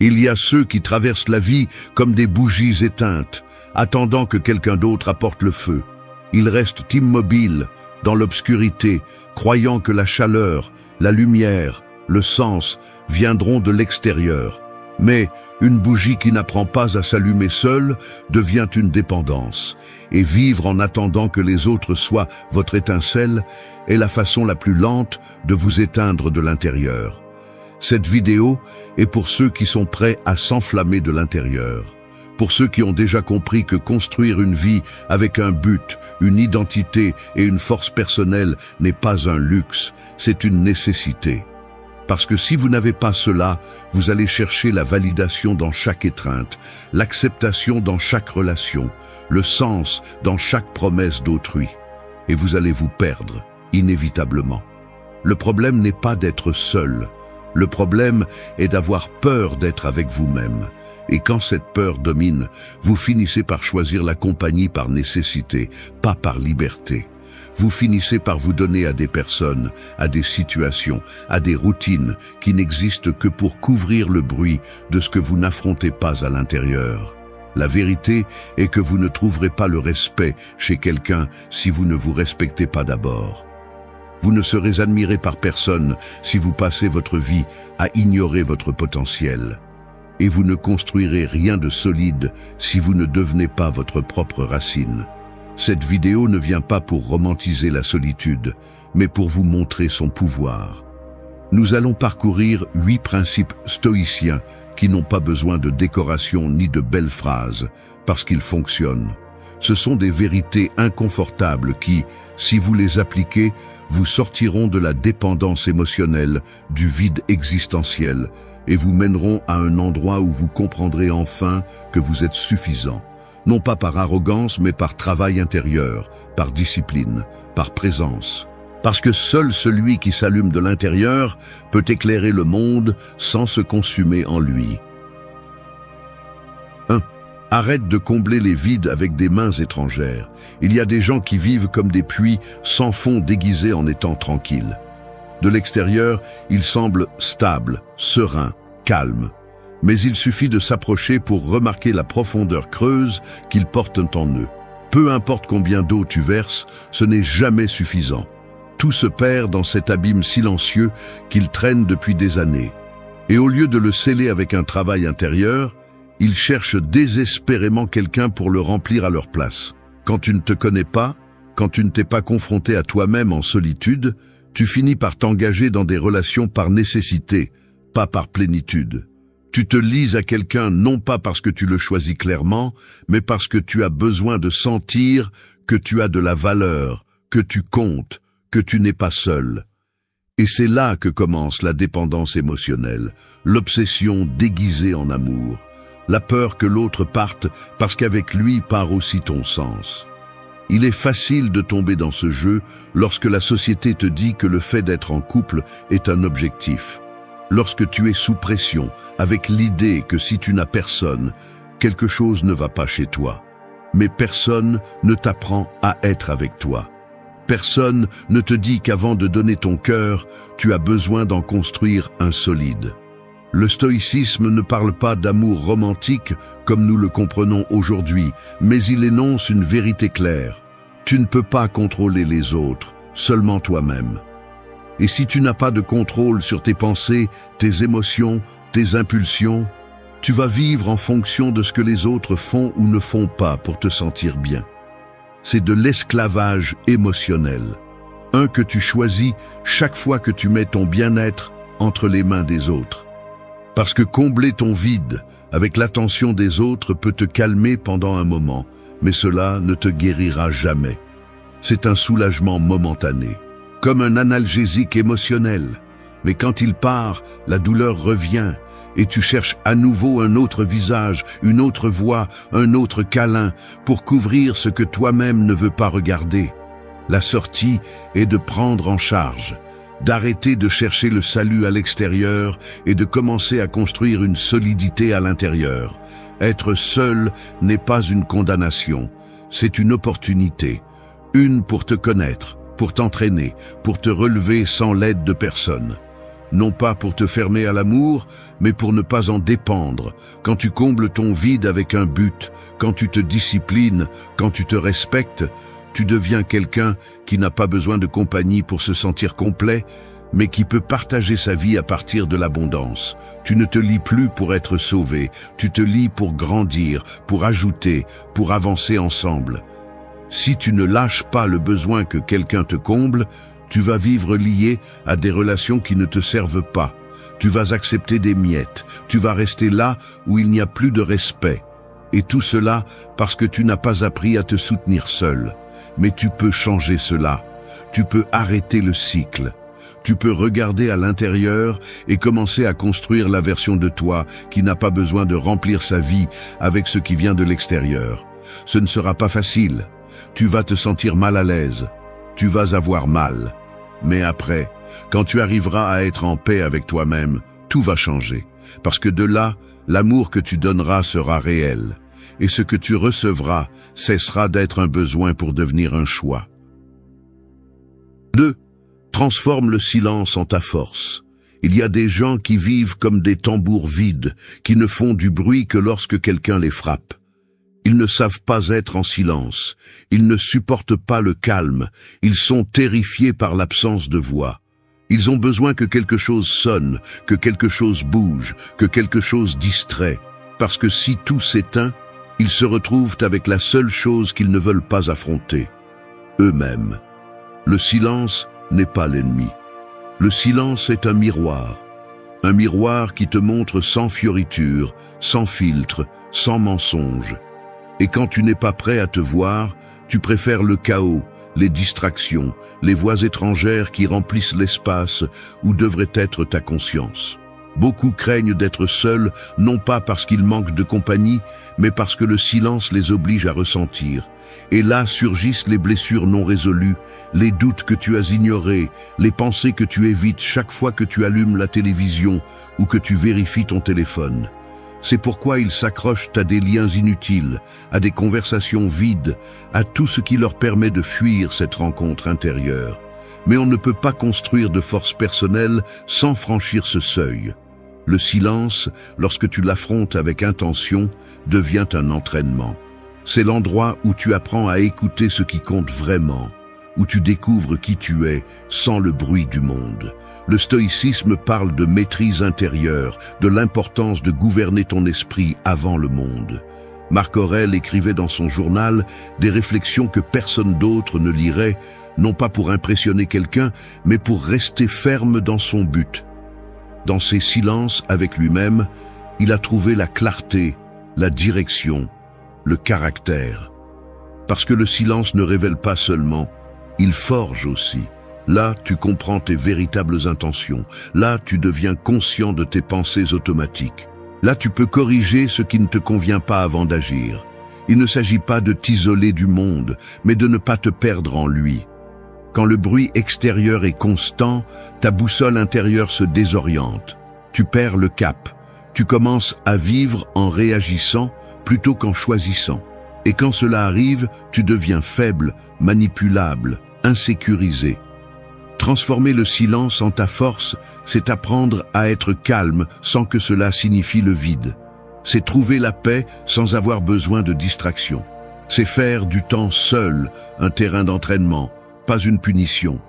Il y a ceux qui traversent la vie comme des bougies éteintes, attendant que quelqu'un d'autre apporte le feu. Ils restent immobiles, dans l'obscurité, croyant que la chaleur, la lumière, le sens viendront de l'extérieur. Mais une bougie qui n'apprend pas à s'allumer seule devient une dépendance. Et vivre en attendant que les autres soient votre étincelle est la façon la plus lente de vous éteindre de l'intérieur. Cette vidéo est pour ceux qui sont prêts à s'enflammer de l'intérieur. Pour ceux qui ont déjà compris que construire une vie avec un but, une identité et une force personnelle n'est pas un luxe, c'est une nécessité. Parce que si vous n'avez pas cela, vous allez chercher la validation dans chaque étreinte, l'acceptation dans chaque relation, le sens dans chaque promesse d'autrui. Et vous allez vous perdre, inévitablement. Le problème n'est pas d'être seul. Le problème est d'avoir peur d'être avec vous-même. Et quand cette peur domine, vous finissez par choisir la compagnie par nécessité, pas par liberté. Vous finissez par vous donner à des personnes, à des situations, à des routines qui n'existent que pour couvrir le bruit de ce que vous n'affrontez pas à l'intérieur. La vérité est que vous ne trouverez pas le respect chez quelqu'un si vous ne vous respectez pas d'abord. Vous ne serez admiré par personne si vous passez votre vie à ignorer votre potentiel. Et vous ne construirez rien de solide si vous ne devenez pas votre propre racine. Cette vidéo ne vient pas pour romantiser la solitude, mais pour vous montrer son pouvoir. Nous allons parcourir 8 principes stoïciens qui n'ont pas besoin de décoration ni de belles phrases, parce qu'ils fonctionnent. Ce sont des vérités inconfortables qui, si vous les appliquez, vous sortiront de la dépendance émotionnelle, du vide existentiel, et vous mèneront à un endroit où vous comprendrez enfin que vous êtes suffisant. Non pas par arrogance, mais par travail intérieur, par discipline, par présence. Parce que seul celui qui s'allume de l'intérieur peut éclairer le monde sans se consumer en lui. 1. Arrête de combler les vides avec des mains étrangères. Il y a des gens qui vivent comme des puits sans fond déguisés en étant tranquilles. De l'extérieur, ils semblent stables, sereins, calmes. Mais il suffit de s'approcher pour remarquer la profondeur creuse qu'ils portent en eux. Peu importe combien d'eau tu verses, ce n'est jamais suffisant. Tout se perd dans cet abîme silencieux qu'ils traînent depuis des années. Et au lieu de le sceller avec un travail intérieur, ils cherchent désespérément quelqu'un pour le remplir à leur place. Quand tu ne te connais pas, quand tu ne t'es pas confronté à toi-même en solitude, tu finis par t'engager dans des relations par nécessité, pas par plénitude. Tu te lies à quelqu'un non pas parce que tu le choisis clairement, mais parce que tu as besoin de sentir que tu as de la valeur, que tu comptes, que tu n'es pas seul. Et c'est là que commence la dépendance émotionnelle, l'obsession déguisée en amour, la peur que l'autre parte parce qu'avec lui part aussi ton sens. Il est facile de tomber dans ce jeu lorsque la société te dit que le fait d'être en couple est un objectif. Lorsque tu es sous pression, avec l'idée que si tu n'as personne, quelque chose ne va pas chez toi. Mais personne ne t'apprend à être avec toi. Personne ne te dit qu'avant de donner ton cœur, tu as besoin d'en construire un solide. Le stoïcisme ne parle pas d'amour romantique comme nous le comprenons aujourd'hui, mais il énonce une vérité claire. Tu ne peux pas contrôler les autres, seulement toi-même. Et si tu n'as pas de contrôle sur tes pensées, tes émotions, tes impulsions, tu vas vivre en fonction de ce que les autres font ou ne font pas pour te sentir bien. C'est de l'esclavage émotionnel. Un que tu choisis chaque fois que tu mets ton bien-être entre les mains des autres. Parce que combler ton vide avec l'attention des autres peut te calmer pendant un moment, mais cela ne te guérira jamais. C'est un soulagement momentané, comme un analgésique émotionnel. Mais quand il part, la douleur revient et tu cherches à nouveau un autre visage, une autre voix, un autre câlin pour couvrir ce que toi-même ne veux pas regarder. La sortie est de prendre en charge, d'arrêter de chercher le salut à l'extérieur et de commencer à construire une solidité à l'intérieur. Être seul n'est pas une condamnation, c'est une opportunité. Une pour te connaître, pour t'entraîner, pour te relever sans l'aide de personne. Non pas pour te fermer à l'amour, mais pour ne pas en dépendre. Quand tu combles ton vide avec un but, quand tu te disciplines, quand tu te respectes, tu deviens quelqu'un qui n'a pas besoin de compagnie pour se sentir complet, mais qui peut partager sa vie à partir de l'abondance. Tu ne te lis plus pour être sauvé, tu te lis pour grandir, pour ajouter, pour avancer ensemble. Si tu ne lâches pas le besoin que quelqu'un te comble, tu vas vivre lié à des relations qui ne te servent pas. Tu vas accepter des miettes, tu vas rester là où il n'y a plus de respect. Et tout cela parce que tu n'as pas appris à te soutenir seul. Mais tu peux changer cela. Tu peux arrêter le cycle. Tu peux regarder à l'intérieur et commencer à construire la version de toi qui n'a pas besoin de remplir sa vie avec ce qui vient de l'extérieur. Ce ne sera pas facile. Tu vas te sentir mal à l'aise. Tu vas avoir mal. Mais après, quand tu arriveras à être en paix avec toi-même, tout va changer. Parce que de là, l'amour que tu donneras sera réel. Et ce que tu recevras cessera d'être un besoin pour devenir un choix. 2. Transforme le silence en ta force. Il y a des gens qui vivent comme des tambours vides, qui ne font du bruit que lorsque quelqu'un les frappe. Ils ne savent pas être en silence. Ils ne supportent pas le calme. Ils sont terrifiés par l'absence de voix. Ils ont besoin que quelque chose sonne, que quelque chose bouge, que quelque chose distrait. Parce que si tout s'éteint, ils se retrouvent avec la seule chose qu'ils ne veulent pas affronter, eux-mêmes. Le silence n'est pas l'ennemi. Le silence est un miroir qui te montre sans fioriture, sans filtre, sans mensonge. Et quand tu n'es pas prêt à te voir, tu préfères le chaos, les distractions, les voix étrangères qui remplissent l'espace où devrait être ta conscience. Beaucoup craignent d'être seuls, non pas parce qu'ils manquent de compagnie, mais parce que le silence les oblige à ressentir. Et là surgissent les blessures non résolues, les doutes que tu as ignorés, les pensées que tu évites chaque fois que tu allumes la télévision ou que tu vérifies ton téléphone. C'est pourquoi ils s'accrochent à des liens inutiles, à des conversations vides, à tout ce qui leur permet de fuir cette rencontre intérieure. Mais on ne peut pas construire de force personnelle sans franchir ce seuil. Le silence, lorsque tu l'affrontes avec intention, devient un entraînement. C'est l'endroit où tu apprends à écouter ce qui compte vraiment, où tu découvres qui tu es sans le bruit du monde. Le stoïcisme parle de maîtrise intérieure, de l'importance de gouverner ton esprit avant le monde. Marc Aurèle écrivait dans son journal des réflexions que personne d'autre ne lirait, non pas pour impressionner quelqu'un, mais pour rester ferme dans son but. Dans ses silences avec lui-même, il a trouvé la clarté, la direction, le caractère. Parce que le silence ne révèle pas seulement, il forge aussi. Là, tu comprends tes véritables intentions. Là, tu deviens conscient de tes pensées automatiques. Là, tu peux corriger ce qui ne te convient pas avant d'agir. Il ne s'agit pas de t'isoler du monde, mais de ne pas te perdre en lui. Quand le bruit extérieur est constant, ta boussole intérieure se désoriente. Tu perds le cap. Tu commences à vivre en réagissant plutôt qu'en choisissant. Et quand cela arrive, tu deviens faible, manipulable, insécurisé. Transformer le silence en ta force, c'est apprendre à être calme sans que cela signifie le vide. C'est trouver la paix sans avoir besoin de distraction. C'est faire du temps seul un terrain d'entraînement, pas une punition.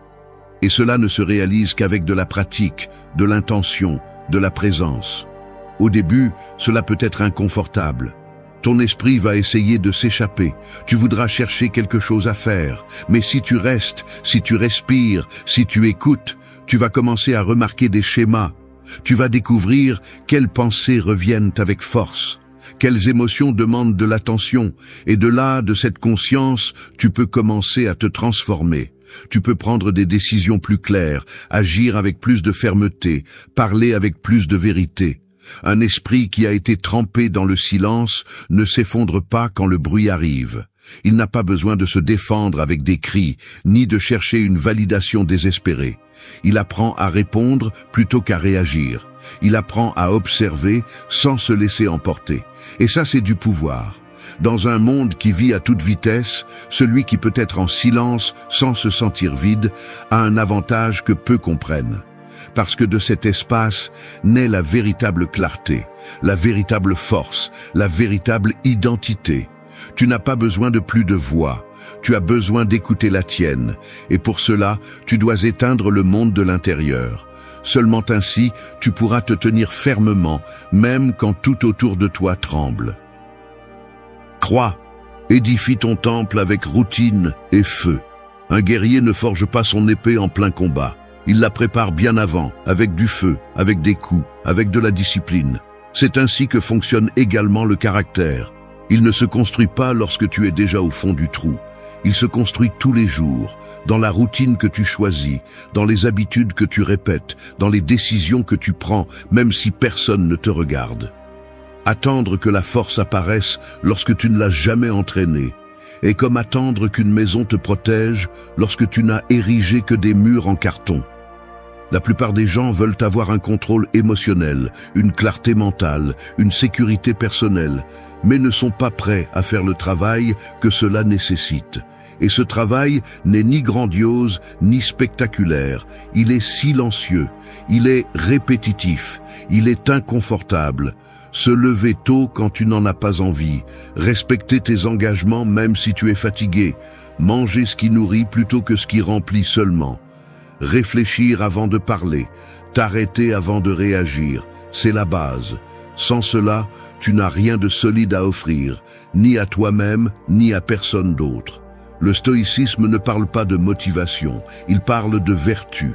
Et cela ne se réalise qu'avec de la pratique, de l'intention, de la présence. Au début, cela peut être inconfortable. Ton esprit va essayer de s'échapper. Tu voudras chercher quelque chose à faire. Mais si tu restes, si tu respires, si tu écoutes, tu vas commencer à remarquer des schémas. Tu vas découvrir quelles pensées reviennent avec force, quelles émotions demandent de l'attention. Et de là, de cette conscience, tu peux commencer à te transformer. Tu peux prendre des décisions plus claires, agir avec plus de fermeté, parler avec plus de vérité. Un esprit qui a été trempé dans le silence ne s'effondre pas quand le bruit arrive. Il n'a pas besoin de se défendre avec des cris, ni de chercher une validation désespérée. Il apprend à répondre plutôt qu'à réagir. Il apprend à observer sans se laisser emporter. Et ça, c'est du pouvoir. Dans un monde qui vit à toute vitesse, celui qui peut être en silence sans se sentir vide a un avantage que peu comprennent. Parce que de cet espace naît la véritable clarté, la véritable force, la véritable identité. Tu n'as pas besoin de plus de voix, tu as besoin d'écouter la tienne, et pour cela, tu dois éteindre le monde de l'intérieur. Seulement ainsi, tu pourras te tenir fermement, même quand tout autour de toi tremble. Crois, édifie ton temple avec routine et feu. Un guerrier ne forge pas son épée en plein combat. Il la prépare bien avant, avec du feu, avec des coups, avec de la discipline. C'est ainsi que fonctionne également le caractère. Il ne se construit pas lorsque tu es déjà au fond du trou. Il se construit tous les jours, dans la routine que tu choisis, dans les habitudes que tu répètes, dans les décisions que tu prends, même si personne ne te regarde. Attendre que la force apparaisse lorsque tu ne l'as jamais entraînée est comme attendre qu'une maison te protège lorsque tu n'as érigé que des murs en carton. La plupart des gens veulent avoir un contrôle émotionnel, une clarté mentale, une sécurité personnelle, mais ne sont pas prêts à faire le travail que cela nécessite. Et ce travail n'est ni grandiose, ni spectaculaire. Il est silencieux, il est répétitif, il est inconfortable. Se lever tôt quand tu n'en as pas envie, respecter tes engagements même si tu es fatigué, manger ce qui nourrit plutôt que ce qui remplit seulement, réfléchir avant de parler, t'arrêter avant de réagir, c'est la base. Sans cela, tu n'as rien de solide à offrir, ni à toi-même, ni à personne d'autre. Le stoïcisme ne parle pas de motivation, il parle de vertu.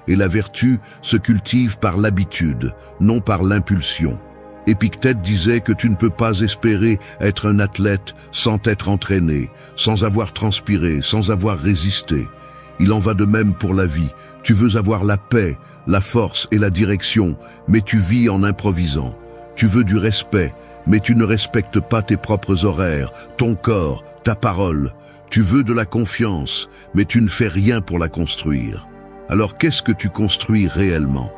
Et la vertu se cultive par l'habitude, non par l'impulsion. Épictète disait que tu ne peux pas espérer être un athlète sans t'être entraîné, sans avoir transpiré, sans avoir résisté. Il en va de même pour la vie. Tu veux avoir la paix, la force et la direction, mais tu vis en improvisant. Tu veux du respect, mais tu ne respectes pas tes propres horaires, ton corps, ta parole. Tu veux de la confiance, mais tu ne fais rien pour la construire. Alors qu'est-ce que tu construis réellement?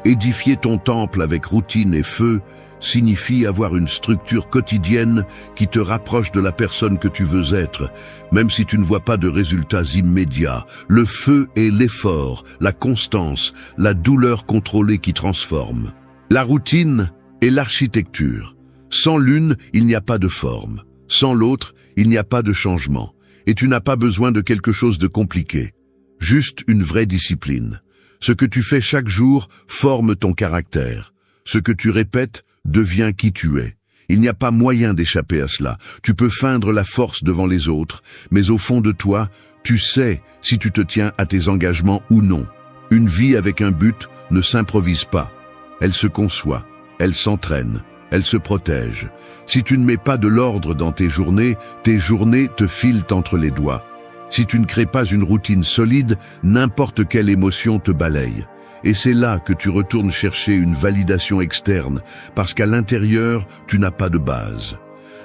Édifier ton temple avec routine et feu signifie avoir une structure quotidienne qui te rapproche de la personne que tu veux être, même si tu ne vois pas de résultats immédiats. Le feu est l'effort, la constance, la douleur contrôlée qui transforme. La routine est l'architecture. Sans l'une, il n'y a pas de forme. Sans l'autre, il n'y a pas de changement. Et tu n'as pas besoin de quelque chose de compliqué. Juste une vraie discipline. Ce que tu fais chaque jour forme ton caractère. Ce que tu répètes devient qui tu es. Il n'y a pas moyen d'échapper à cela. Tu peux feindre la force devant les autres, mais au fond de toi, tu sais si tu te tiens à tes engagements ou non. Une vie avec un but ne s'improvise pas. Elle se conçoit, elle s'entraîne, elle se protège. Si tu ne mets pas de l'ordre dans tes journées te filent entre les doigts. Si tu ne crées pas une routine solide, n'importe quelle émotion te balaye. Et c'est là que tu retournes chercher une validation externe, parce qu'à l'intérieur, tu n'as pas de base.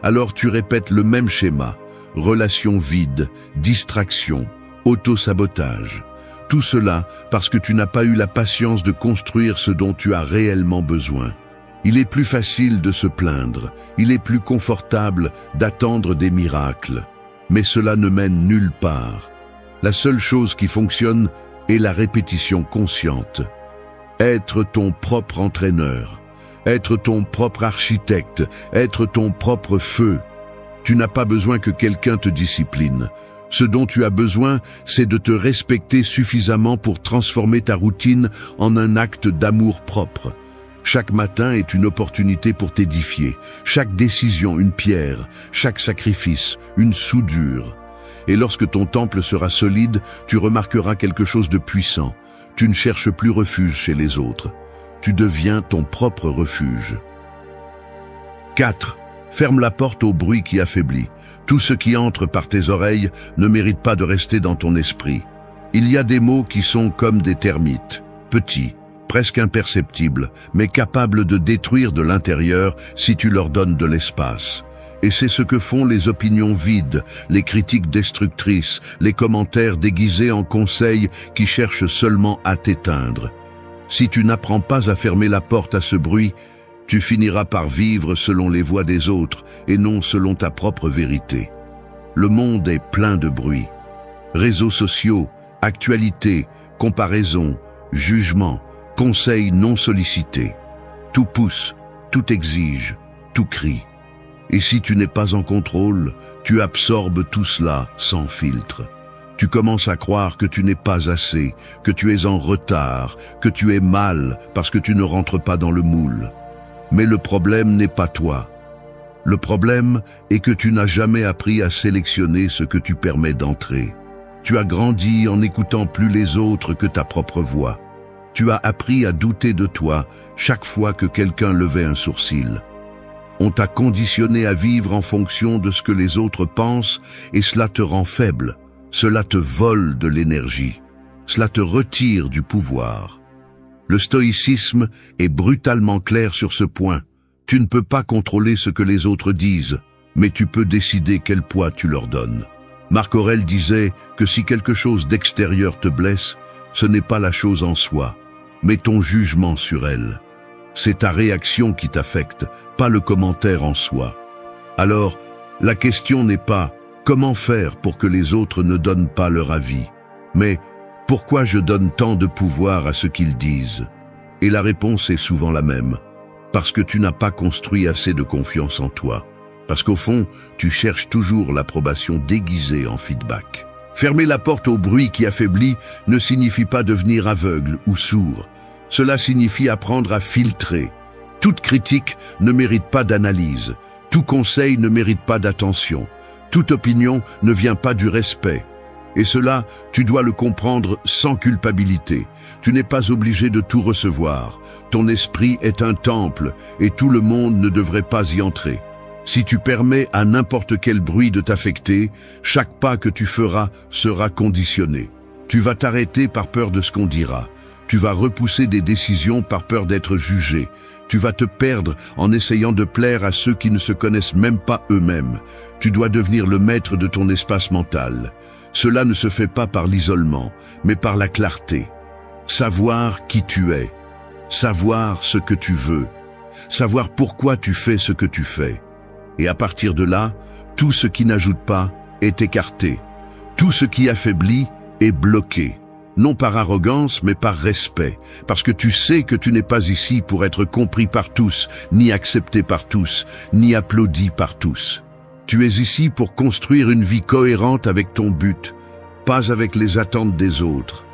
Alors tu répètes le même schéma, relations vides, distractions, auto-sabotage. Tout cela parce que tu n'as pas eu la patience de construire ce dont tu as réellement besoin. Il est plus facile de se plaindre, il est plus confortable d'attendre des miracles. Mais cela ne mène nulle part. La seule chose qui fonctionne est la répétition consciente. Être ton propre entraîneur, être ton propre architecte, être ton propre feu. Tu n'as pas besoin que quelqu'un te discipline. Ce dont tu as besoin, c'est de te respecter suffisamment pour transformer ta routine en un acte d'amour propre. Chaque matin est une opportunité pour t'édifier. Chaque décision, une pierre. Chaque sacrifice, une soudure. Et lorsque ton temple sera solide, tu remarqueras quelque chose de puissant. Tu ne cherches plus refuge chez les autres. Tu deviens ton propre refuge. 4. Ferme la porte au bruit qui affaiblit. Tout ce qui entre par tes oreilles ne mérite pas de rester dans ton esprit. Il y a des mots qui sont comme des termites, petits, presque imperceptibles, mais capables de détruire de l'intérieur si tu leur donnes de l'espace. Et c'est ce que font les opinions vides, les critiques destructrices, les commentaires déguisés en conseils qui cherchent seulement à t'éteindre. Si tu n'apprends pas à fermer la porte à ce bruit, tu finiras par vivre selon les voies des autres et non selon ta propre vérité. Le monde est plein de bruit. Réseaux sociaux, actualités, comparaisons, jugements, conseils non sollicités. Tout pousse, tout exige, tout crie. Et si tu n'es pas en contrôle, tu absorbes tout cela sans filtre. Tu commences à croire que tu n'es pas assez, que tu es en retard, que tu es mal parce que tu ne rentres pas dans le moule. Mais le problème n'est pas toi. Le problème est que tu n'as jamais appris à sélectionner ce que tu permets d'entrer. Tu as grandi en n'écoutant plus les autres que ta propre voix. Tu as appris à douter de toi chaque fois que quelqu'un levait un sourcil. On t'a conditionné à vivre en fonction de ce que les autres pensent et cela te rend faible. Cela te vole de l'énergie. Cela te retire du pouvoir. Le stoïcisme est brutalement clair sur ce point. Tu ne peux pas contrôler ce que les autres disent, mais tu peux décider quel poids tu leur donnes. Marc Aurèle disait que si quelque chose d'extérieur te blesse, ce n'est pas la chose en soi, mais ton jugement sur elle. C'est ta réaction qui t'affecte, pas le commentaire en soi. Alors, la question n'est pas « comment faire pour que les autres ne donnent pas leur avis ?» mais « pourquoi je donne tant de pouvoir à ce qu'ils disent ?» Et la réponse est souvent la même. Parce que tu n'as pas construit assez de confiance en toi. Parce qu'au fond, tu cherches toujours l'approbation déguisée en feedback. Fermer la porte au bruit qui affaiblit ne signifie pas devenir aveugle ou sourd. Cela signifie apprendre à filtrer. Toute critique ne mérite pas d'analyse. Tout conseil ne mérite pas d'attention. Toute opinion ne vient pas du respect. Et cela, tu dois le comprendre sans culpabilité. Tu n'es pas obligé de tout recevoir. Ton esprit est un temple et tout le monde ne devrait pas y entrer. Si tu permets à n'importe quel bruit de t'affecter, chaque pas que tu feras sera conditionné. Tu vas t'arrêter par peur de ce qu'on dira. Tu vas repousser des décisions par peur d'être jugé. Tu vas te perdre en essayant de plaire à ceux qui ne se connaissent même pas eux-mêmes. Tu dois devenir le maître de ton espace mental. Cela ne se fait pas par l'isolement, mais par la clarté. Savoir qui tu es. Savoir ce que tu veux. Savoir pourquoi tu fais ce que tu fais. Et à partir de là, tout ce qui n'ajoute pas est écarté. Tout ce qui affaiblit est bloqué. Non par arrogance, mais par respect, parce que tu sais que tu n'es pas ici pour être compris par tous, ni accepté par tous, ni applaudi par tous. Tu es ici pour construire une vie cohérente avec ton but, pas avec les attentes des autres.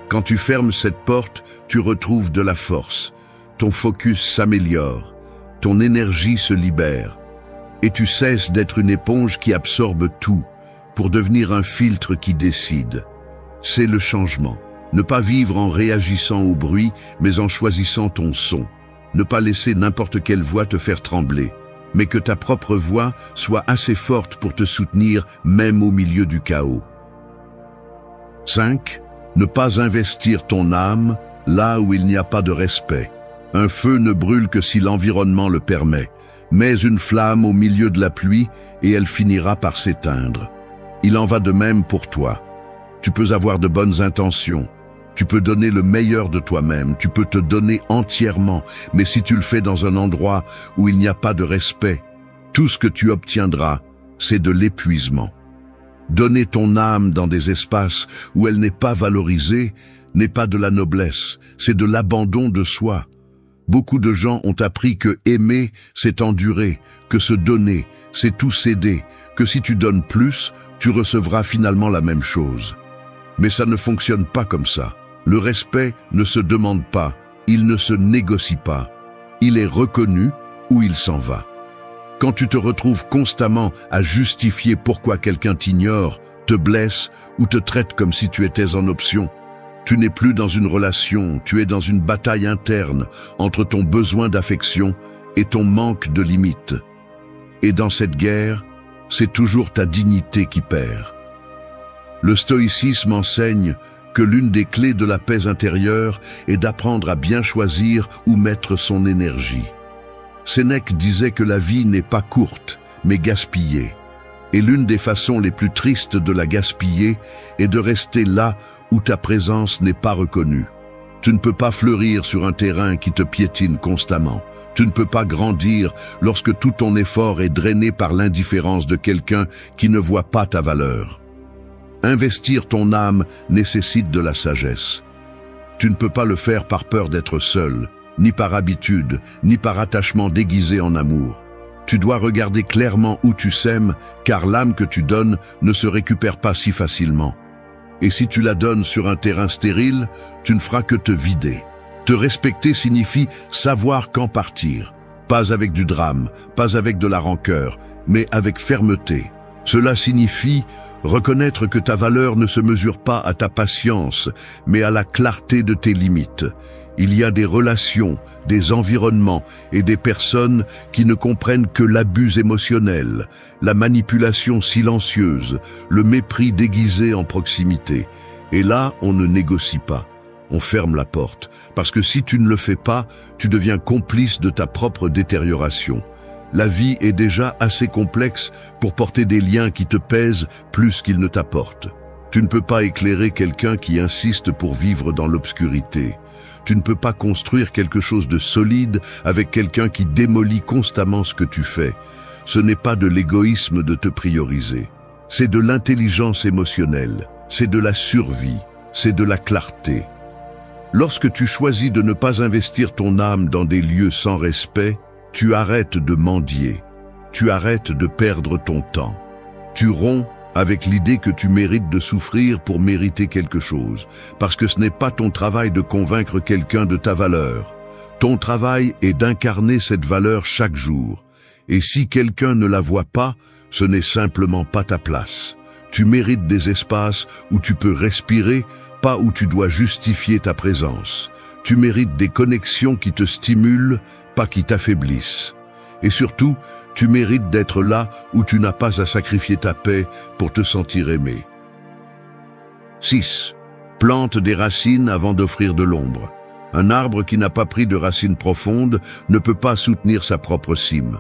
Quand tu fermes cette porte, tu retrouves de la force. Ton focus s'améliore, ton énergie se libère, et tu cesses d'être une éponge qui absorbe tout, pour devenir un filtre qui décide. C'est le changement. Ne pas vivre en réagissant au bruit, mais en choisissant ton son. Ne pas laisser n'importe quelle voix te faire trembler, mais que ta propre voix soit assez forte pour te soutenir même au milieu du chaos. 5. Ne pas investir ton âme là où il n'y a pas de respect. Un feu ne brûle que si l'environnement le permet. Mets une flamme au milieu de la pluie et elle finira par s'éteindre. Il en va de même pour toi. Tu peux avoir de bonnes intentions, tu peux donner le meilleur de toi-même, tu peux te donner entièrement, mais si tu le fais dans un endroit où il n'y a pas de respect, tout ce que tu obtiendras, c'est de l'épuisement. Donner ton âme dans des espaces où elle n'est pas valorisée n'est pas de la noblesse, c'est de l'abandon de soi. Beaucoup de gens ont appris que aimer, c'est endurer, que se donner, c'est tout céder, que si tu donnes plus, tu recevras finalement la même chose. Mais ça ne fonctionne pas comme ça. Le respect ne se demande pas, il ne se négocie pas. Il est reconnu ou il s'en va. Quand tu te retrouves constamment à justifier pourquoi quelqu'un t'ignore, te blesse ou te traite comme si tu étais en option, tu n'es plus dans une relation, tu es dans une bataille interne entre ton besoin d'affection et ton manque de limites. Et dans cette guerre, c'est toujours ta dignité qui perd. Le stoïcisme enseigne que l'une des clés de la paix intérieure est d'apprendre à bien choisir où mettre son énergie. Sénèque disait que la vie n'est pas courte, mais gaspillée. Et l'une des façons les plus tristes de la gaspiller est de rester là où ta présence n'est pas reconnue. Tu ne peux pas fleurir sur un terrain qui te piétine constamment. Tu ne peux pas grandir lorsque tout ton effort est drainé par l'indifférence de quelqu'un qui ne voit pas ta valeur. Investir ton âme nécessite de la sagesse. Tu ne peux pas le faire par peur d'être seul, ni par habitude, ni par attachement déguisé en amour. Tu dois regarder clairement où tu sèmes, car l'âme que tu donnes ne se récupère pas si facilement. Et si tu la donnes sur un terrain stérile, tu ne feras que te vider. Te respecter signifie savoir quand partir. Pas avec du drame, pas avec de la rancœur, mais avec fermeté. Cela signifie reconnaître que ta valeur ne se mesure pas à ta patience, mais à la clarté de tes limites. Il y a des relations, des environnements et des personnes qui ne comprennent que l'abus émotionnel, la manipulation silencieuse, le mépris déguisé en proximité. Et là, on ne négocie pas. On ferme la porte, parce que si tu ne le fais pas, tu deviens complice de ta propre détérioration. La vie est déjà assez complexe pour porter des liens qui te pèsent plus qu'ils ne t'apportent. Tu ne peux pas éclairer quelqu'un qui insiste pour vivre dans l'obscurité. Tu ne peux pas construire quelque chose de solide avec quelqu'un qui démolit constamment ce que tu fais. Ce n'est pas de l'égoïsme de te prioriser. C'est de l'intelligence émotionnelle, c'est de la survie, c'est de la clarté. Lorsque tu choisis de ne pas investir ton âme dans des lieux sans respect, tu arrêtes de mendier, tu arrêtes de perdre ton temps. Tu romps avec l'idée que tu mérites de souffrir pour mériter quelque chose, parce que ce n'est pas ton travail de convaincre quelqu'un de ta valeur. Ton travail est d'incarner cette valeur chaque jour. Et si quelqu'un ne la voit pas, ce n'est simplement pas ta place. Tu mérites des espaces où tu peux respirer, pas où tu dois justifier ta présence. Tu mérites des connexions qui te stimulent, pas qui t'affaiblissent. Et surtout, tu mérites d'être là où tu n'as pas à sacrifier ta paix pour te sentir aimé. 6. Plante des racines avant d'offrir de l'ombre. Un arbre qui n'a pas pris de racines profondes ne peut pas soutenir sa propre cime.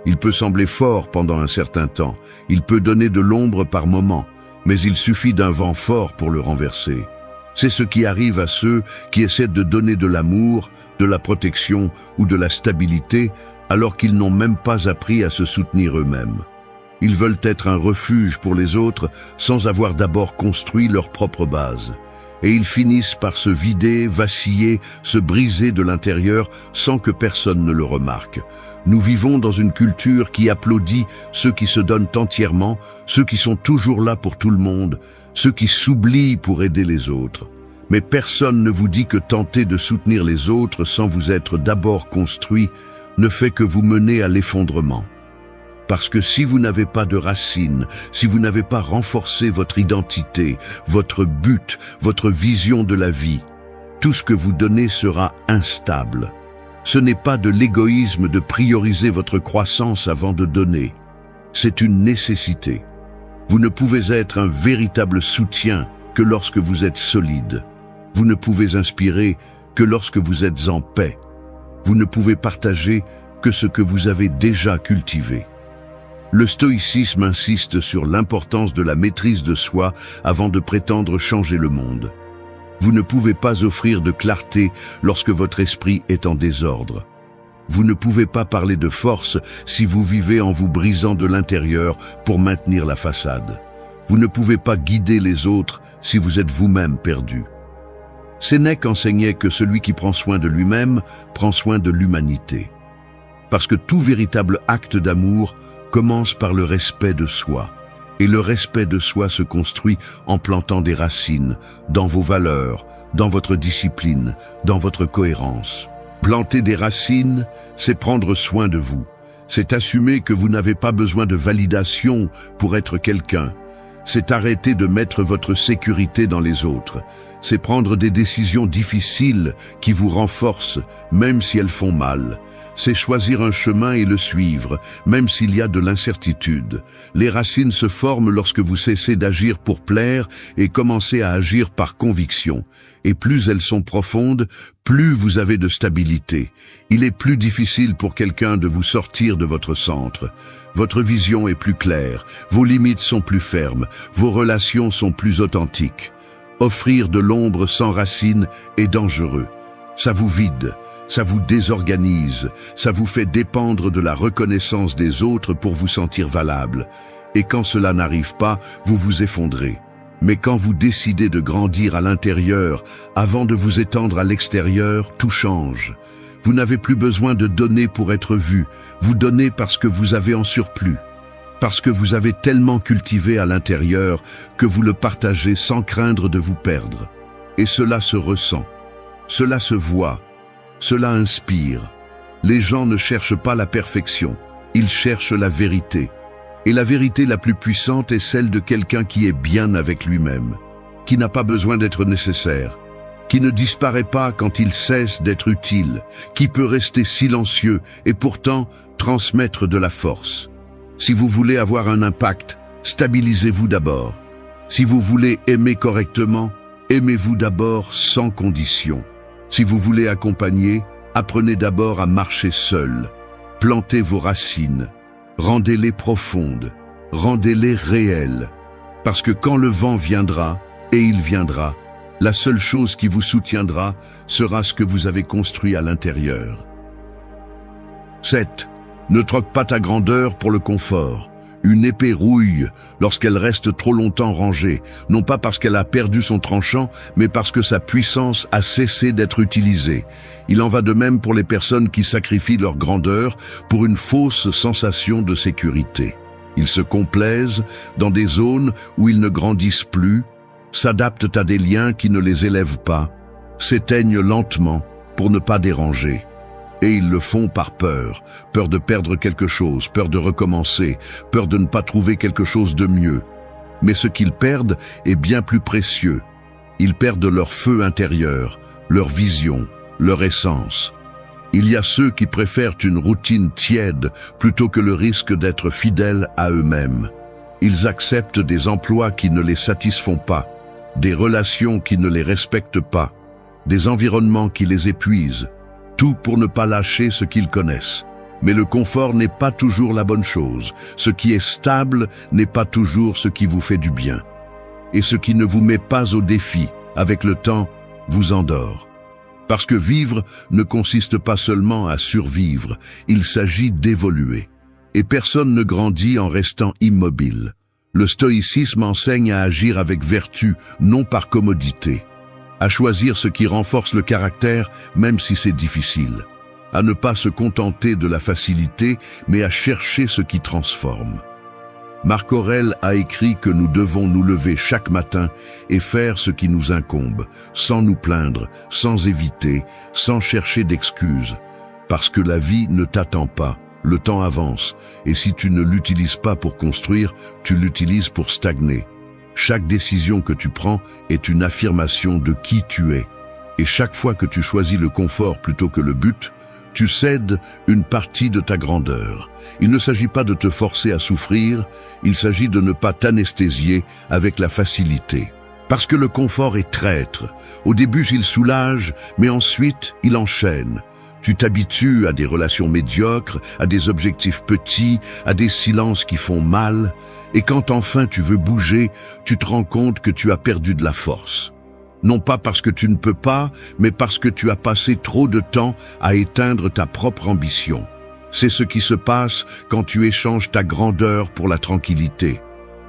Il peut sembler fort pendant un certain temps, il peut donner de l'ombre par moments, mais il suffit d'un vent fort pour le renverser. C'est ce qui arrive à ceux qui essaient de donner de l'amour, de la protection ou de la stabilité, alors qu'ils n'ont même pas appris à se soutenir eux-mêmes. Ils veulent être un refuge pour les autres sans avoir d'abord construit leur propre base. Et ils finissent par se vider, vaciller, se briser de l'intérieur sans que personne ne le remarque. Nous vivons dans une culture qui applaudit ceux qui se donnent entièrement, ceux qui sont toujours là pour tout le monde, ceux qui s'oublient pour aider les autres. Mais personne ne vous dit que tenter de soutenir les autres sans vous être d'abord construit ne fait que vous mener à l'effondrement. Parce que si vous n'avez pas de racines, si vous n'avez pas renforcé votre identité, votre but, votre vision de la vie, tout ce que vous donnez sera instable. Ce n'est pas de l'égoïsme de prioriser votre croissance avant de donner. C'est une nécessité. Vous ne pouvez être un véritable soutien que lorsque vous êtes solide. Vous ne pouvez inspirer que lorsque vous êtes en paix. Vous ne pouvez partager que ce que vous avez déjà cultivé. Le stoïcisme insiste sur l'importance de la maîtrise de soi avant de prétendre changer le monde. Vous ne pouvez pas offrir de clarté lorsque votre esprit est en désordre. Vous ne pouvez pas parler de force si vous vivez en vous brisant de l'intérieur pour maintenir la façade. Vous ne pouvez pas guider les autres si vous êtes vous-même perdu. Sénèque enseignait que celui qui prend soin de lui-même prend soin de l'humanité. Parce que tout véritable acte d'amour commence par le respect de soi. Et le respect de soi se construit en plantant des racines dans vos valeurs, dans votre discipline, dans votre cohérence. Planter des racines, c'est prendre soin de vous. C'est assumer que vous n'avez pas besoin de validation pour être quelqu'un. C'est arrêter de mettre votre sécurité dans les autres. C'est prendre des décisions difficiles qui vous renforcent, même si elles font mal. C'est choisir un chemin et le suivre, même s'il y a de l'incertitude. Les racines se forment lorsque vous cessez d'agir pour plaire et commencez à agir par conviction. Et plus elles sont profondes, plus vous avez de stabilité. Il est plus difficile pour quelqu'un de vous sortir de votre centre. Votre vision est plus claire, vos limites sont plus fermes, vos relations sont plus authentiques. Offrir de l'ombre sans racines est dangereux. Ça vous vide. Ça vous désorganise, ça vous fait dépendre de la reconnaissance des autres pour vous sentir valable. Et quand cela n'arrive pas, vous vous effondrez. Mais quand vous décidez de grandir à l'intérieur, avant de vous étendre à l'extérieur, tout change. Vous n'avez plus besoin de donner pour être vu, vous donnez parce que vous avez en surplus. Parce que vous avez tellement cultivé à l'intérieur que vous le partagez sans craindre de vous perdre. Et cela se ressent, cela se voit. Cela inspire. Les gens ne cherchent pas la perfection, ils cherchent la vérité. Et la vérité la plus puissante est celle de quelqu'un qui est bien avec lui-même, qui n'a pas besoin d'être nécessaire, qui ne disparaît pas quand il cesse d'être utile, qui peut rester silencieux et pourtant transmettre de la force. Si vous voulez avoir un impact, stabilisez-vous d'abord. Si vous voulez aimer correctement, aimez-vous d'abord sans condition. Si vous voulez accompagner, apprenez d'abord à marcher seul. Plantez vos racines. Rendez-les profondes. Rendez-les réelles. Parce que quand le vent viendra, et il viendra, la seule chose qui vous soutiendra sera ce que vous avez construit à l'intérieur. 7. Ne troque pas ta grandeur pour le confort. Une épée rouille lorsqu'elle reste trop longtemps rangée, non pas parce qu'elle a perdu son tranchant, mais parce que sa puissance a cessé d'être utilisée. Il en va de même pour les personnes qui sacrifient leur grandeur pour une fausse sensation de sécurité. Ils se complaisent dans des zones où ils ne grandissent plus, s'adaptent à des liens qui ne les élèvent pas, s'éteignent lentement pour ne pas déranger. Et ils le font par peur, peur de perdre quelque chose, peur de recommencer, peur de ne pas trouver quelque chose de mieux. Mais ce qu'ils perdent est bien plus précieux. Ils perdent leur feu intérieur, leur vision, leur essence. Il y a ceux qui préfèrent une routine tiède plutôt que le risque d'être fidèles à eux-mêmes. Ils acceptent des emplois qui ne les satisfont pas, des relations qui ne les respectent pas, des environnements qui les épuisent, tout pour ne pas lâcher ce qu'ils connaissent. Mais le confort n'est pas toujours la bonne chose. Ce qui est stable n'est pas toujours ce qui vous fait du bien. Et ce qui ne vous met pas au défi, avec le temps, vous endort. Parce que vivre ne consiste pas seulement à survivre, il s'agit d'évoluer. Et personne ne grandit en restant immobile. Le stoïcisme enseigne à agir avec vertu, non par commodité. À choisir ce qui renforce le caractère, même si c'est difficile. À ne pas se contenter de la facilité, mais à chercher ce qui transforme. Marc Aurèle a écrit que nous devons nous lever chaque matin et faire ce qui nous incombe, sans nous plaindre, sans éviter, sans chercher d'excuses. Parce que la vie ne t'attend pas, le temps avance, et si tu ne l'utilises pas pour construire, tu l'utilises pour stagner. Chaque décision que tu prends est une affirmation de qui tu es. Et chaque fois que tu choisis le confort plutôt que le but, tu cèdes une partie de ta grandeur. Il ne s'agit pas de te forcer à souffrir, il s'agit de ne pas t'anesthésier avec la facilité. Parce que le confort est traître. Au début, il soulage, mais ensuite, il enchaîne. Tu t'habitues à des relations médiocres, à des objectifs petits, à des silences qui font mal. Et quand enfin tu veux bouger, tu te rends compte que tu as perdu de la force. Non pas parce que tu ne peux pas, mais parce que tu as passé trop de temps à éteindre ta propre ambition. C'est ce qui se passe quand tu échanges ta grandeur pour la tranquillité.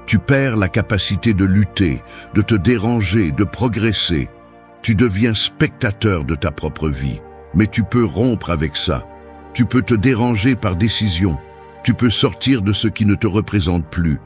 Tu perds la capacité de lutter, de te déranger, de progresser. Tu deviens spectateur de ta propre vie, mais tu peux rompre avec ça. Tu peux te déranger par décision. Tu peux sortir de ce qui ne te représente plus.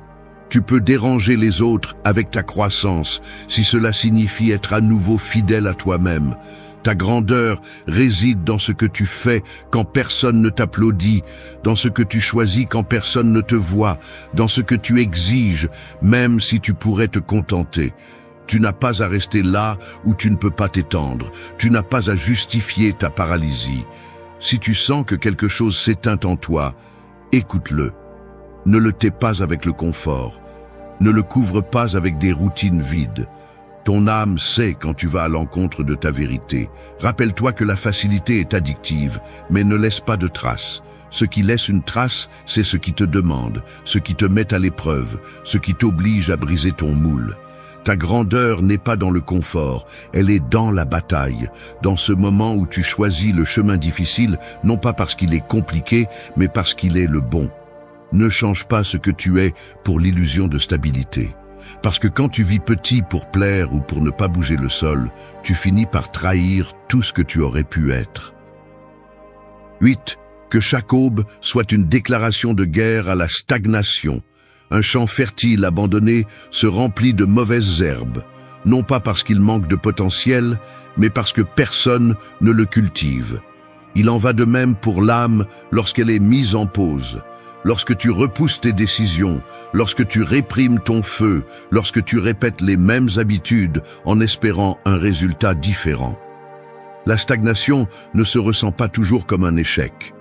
Tu peux déranger les autres avec ta croissance, si cela signifie être à nouveau fidèle à toi-même. Ta grandeur réside dans ce que tu fais quand personne ne t'applaudit, dans ce que tu choisis quand personne ne te voit, dans ce que tu exiges, même si tu pourrais te contenter. Tu n'as pas à rester là où tu ne peux pas t'étendre. Tu n'as pas à justifier ta paralysie. Si tu sens que quelque chose s'éteint en toi, écoute-le. Ne le tais pas avec le confort. Ne le couvre pas avec des routines vides. Ton âme sait quand tu vas à l'encontre de ta vérité. Rappelle-toi que la facilité est addictive, mais ne laisse pas de traces. Ce qui laisse une trace, c'est ce qui te demande, ce qui te met à l'épreuve, ce qui t'oblige à briser ton moule. Ta grandeur n'est pas dans le confort, elle est dans la bataille, dans ce moment où tu choisis le chemin difficile, non pas parce qu'il est compliqué, mais parce qu'il est le bon. Ne change pas ce que tu es pour l'illusion de stabilité. Parce que quand tu vis petit pour plaire ou pour ne pas bouger le sol, tu finis par trahir tout ce que tu aurais pu être. 8. Que chaque aube soit une déclaration de guerre à la stagnation. Un champ fertile abandonné se remplit de mauvaises herbes, non pas parce qu'il manque de potentiel, mais parce que personne ne le cultive. Il en va de même pour l'âme lorsqu'elle est mise en pause. Lorsque tu repousses tes décisions, lorsque tu réprimes ton feu, lorsque tu répètes les mêmes habitudes en espérant un résultat différent. La stagnation ne se ressent pas toujours comme un échec.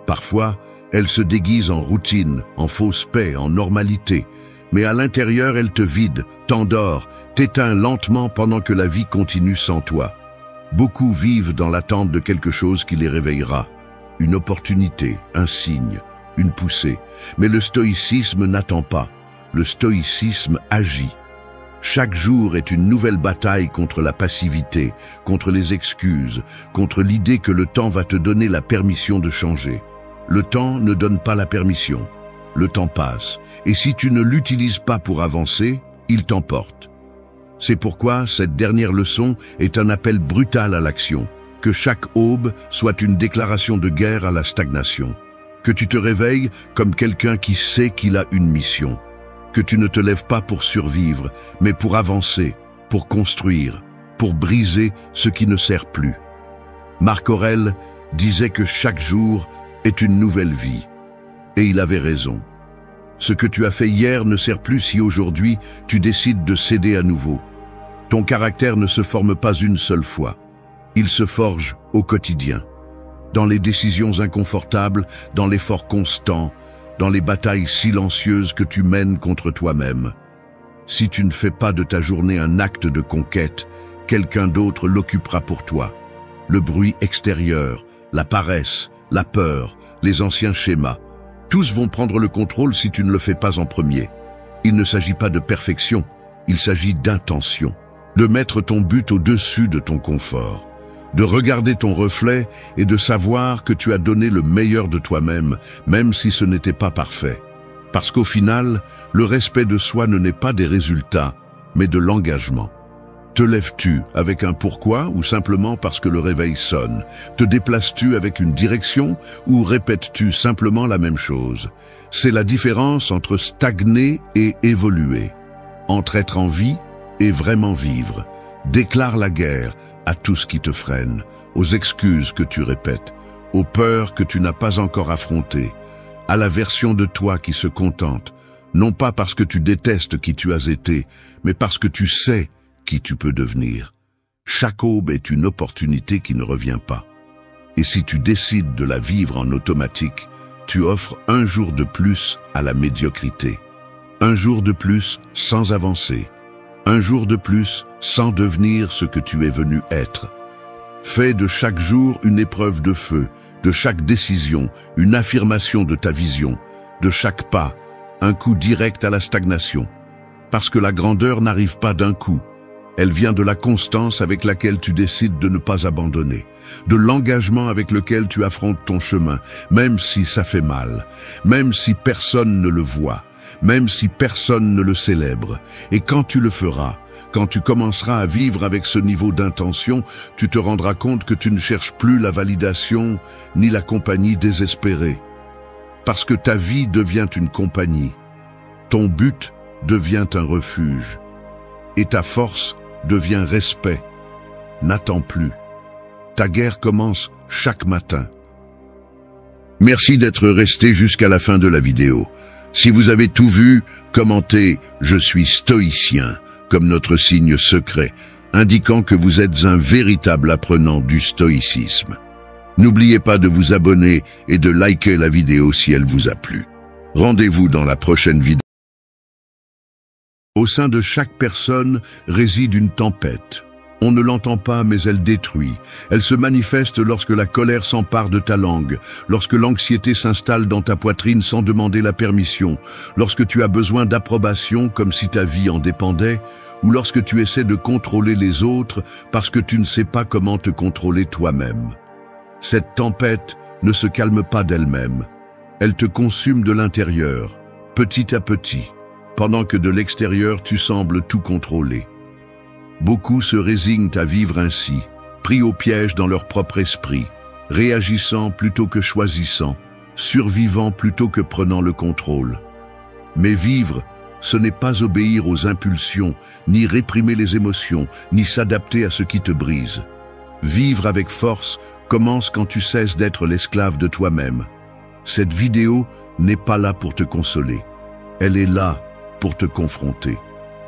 Parfois, elle se déguise en routine, en fausse paix, en normalité. Mais à l'intérieur, elle te vide, t'endort, t'éteint lentement pendant que la vie continue sans toi. Beaucoup vivent dans l'attente de quelque chose qui les réveillera. Une opportunité, un signe, une poussée. Mais le stoïcisme n'attend pas. Le stoïcisme agit. Chaque jour est une nouvelle bataille contre la passivité, contre les excuses, contre l'idée que le temps va te donner la permission de changer. Le temps ne donne pas la permission. Le temps passe. Et si tu ne l'utilises pas pour avancer, il t'emporte. C'est pourquoi cette dernière leçon est un appel brutal à l'action. Que chaque aube soit une déclaration de guerre à la stagnation. Que tu te réveilles comme quelqu'un qui sait qu'il a une mission. Que tu ne te lèves pas pour survivre, mais pour avancer, pour construire, pour briser ce qui ne sert plus. Marc Aurèle disait que chaque jour est une nouvelle vie. Et il avait raison. Ce que tu as fait hier ne sert plus si aujourd'hui tu décides de céder à nouveau. Ton caractère ne se forme pas une seule fois. Il se forge au quotidien. Dans les décisions inconfortables, dans l'effort constant, dans les batailles silencieuses que tu mènes contre toi-même. Si tu ne fais pas de ta journée un acte de conquête, quelqu'un d'autre l'occupera pour toi. Le bruit extérieur, la paresse, la peur, les anciens schémas, tous vont prendre le contrôle si tu ne le fais pas en premier. Il ne s'agit pas de perfection, il s'agit d'intention, de mettre ton but au-dessus de ton confort, de regarder ton reflet et de savoir que tu as donné le meilleur de toi-même, même si ce n'était pas parfait. Parce qu'au final, le respect de soi ne naît pas des résultats, mais de l'engagement. Te lèves-tu avec un pourquoi ou simplement parce que le réveil sonne? Te déplaces-tu avec une direction ou répètes-tu simplement la même chose? C'est la différence entre stagner et évoluer, entre être en vie et vraiment vivre. Déclare la guerre à tout ce qui te freine, aux excuses que tu répètes, aux peurs que tu n'as pas encore affrontées, à la version de toi qui se contente, non pas parce que tu détestes qui tu as été, mais parce que tu sais qui tu peux devenir. Chaque aube est une opportunité qui ne revient pas. Et si tu décides de la vivre en automatique, tu offres un jour de plus à la médiocrité. Un jour de plus sans avancer. Un jour de plus sans devenir ce que tu es venu être. Fais de chaque jour une épreuve de feu, de chaque décision, une affirmation de ta vision, de chaque pas, un coup direct à la stagnation. Parce que la grandeur n'arrive pas d'un coup. Elle vient de la constance avec laquelle tu décides de ne pas abandonner, de l'engagement avec lequel tu affrontes ton chemin, même si ça fait mal, même si personne ne le voit, même si personne ne le célèbre. Et quand tu le feras, quand tu commenceras à vivre avec ce niveau d'intention, tu te rendras compte que tu ne cherches plus la validation ni la compagnie désespérée. Parce que ta vie devient une compagnie, ton but devient un refuge, et ta force devient respect. N'attends plus. Ta guerre commence chaque matin. Merci d'être resté jusqu'à la fin de la vidéo. Si vous avez tout vu, commentez « Je suis stoïcien » comme notre signe secret, indiquant que vous êtes un véritable apprenant du stoïcisme. N'oubliez pas de vous abonner et de liker la vidéo si elle vous a plu. Rendez-vous dans la prochaine vidéo. Au sein de chaque personne réside une tempête. On ne l'entend pas, mais elle détruit. Elle se manifeste lorsque la colère s'empare de ta langue, lorsque l'anxiété s'installe dans ta poitrine sans demander la permission, lorsque tu as besoin d'approbation comme si ta vie en dépendait, ou lorsque tu essaies de contrôler les autres parce que tu ne sais pas comment te contrôler toi-même. Cette tempête ne se calme pas d'elle-même. Elle te consume de l'intérieur, petit à petit, pendant que de l'extérieur tu sembles tout contrôler. Beaucoup se résignent à vivre ainsi, pris au piège dans leur propre esprit, réagissant plutôt que choisissant, survivant plutôt que prenant le contrôle. Mais vivre, ce n'est pas obéir aux impulsions, ni réprimer les émotions, ni s'adapter à ce qui te brise. Vivre avec force commence quand tu cesses d'être l'esclave de toi-même. Cette vidéo n'est pas là pour te consoler. Elle est là pour te confronter.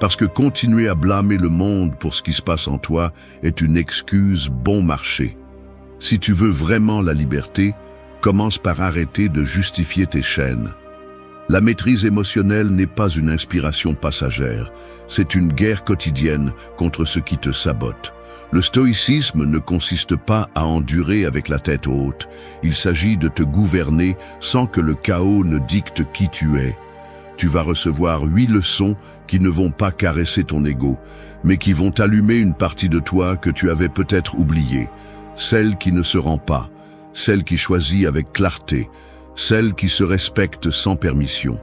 Parce que continuer à blâmer le monde pour ce qui se passe en toi est une excuse bon marché. Si tu veux vraiment la liberté, commence par arrêter de justifier tes chaînes. La maîtrise émotionnelle n'est pas une inspiration passagère, c'est une guerre quotidienne contre ce qui te sabote. Le stoïcisme ne consiste pas à endurer avec la tête haute, il s'agit de te gouverner sans que le chaos ne dicte qui tu es. Tu vas recevoir 8 leçons qui ne vont pas caresser ton ego, mais qui vont allumer une partie de toi que tu avais peut-être oubliée, celle qui ne se rend pas, celle qui choisit avec clarté, celle qui se respecte sans permission.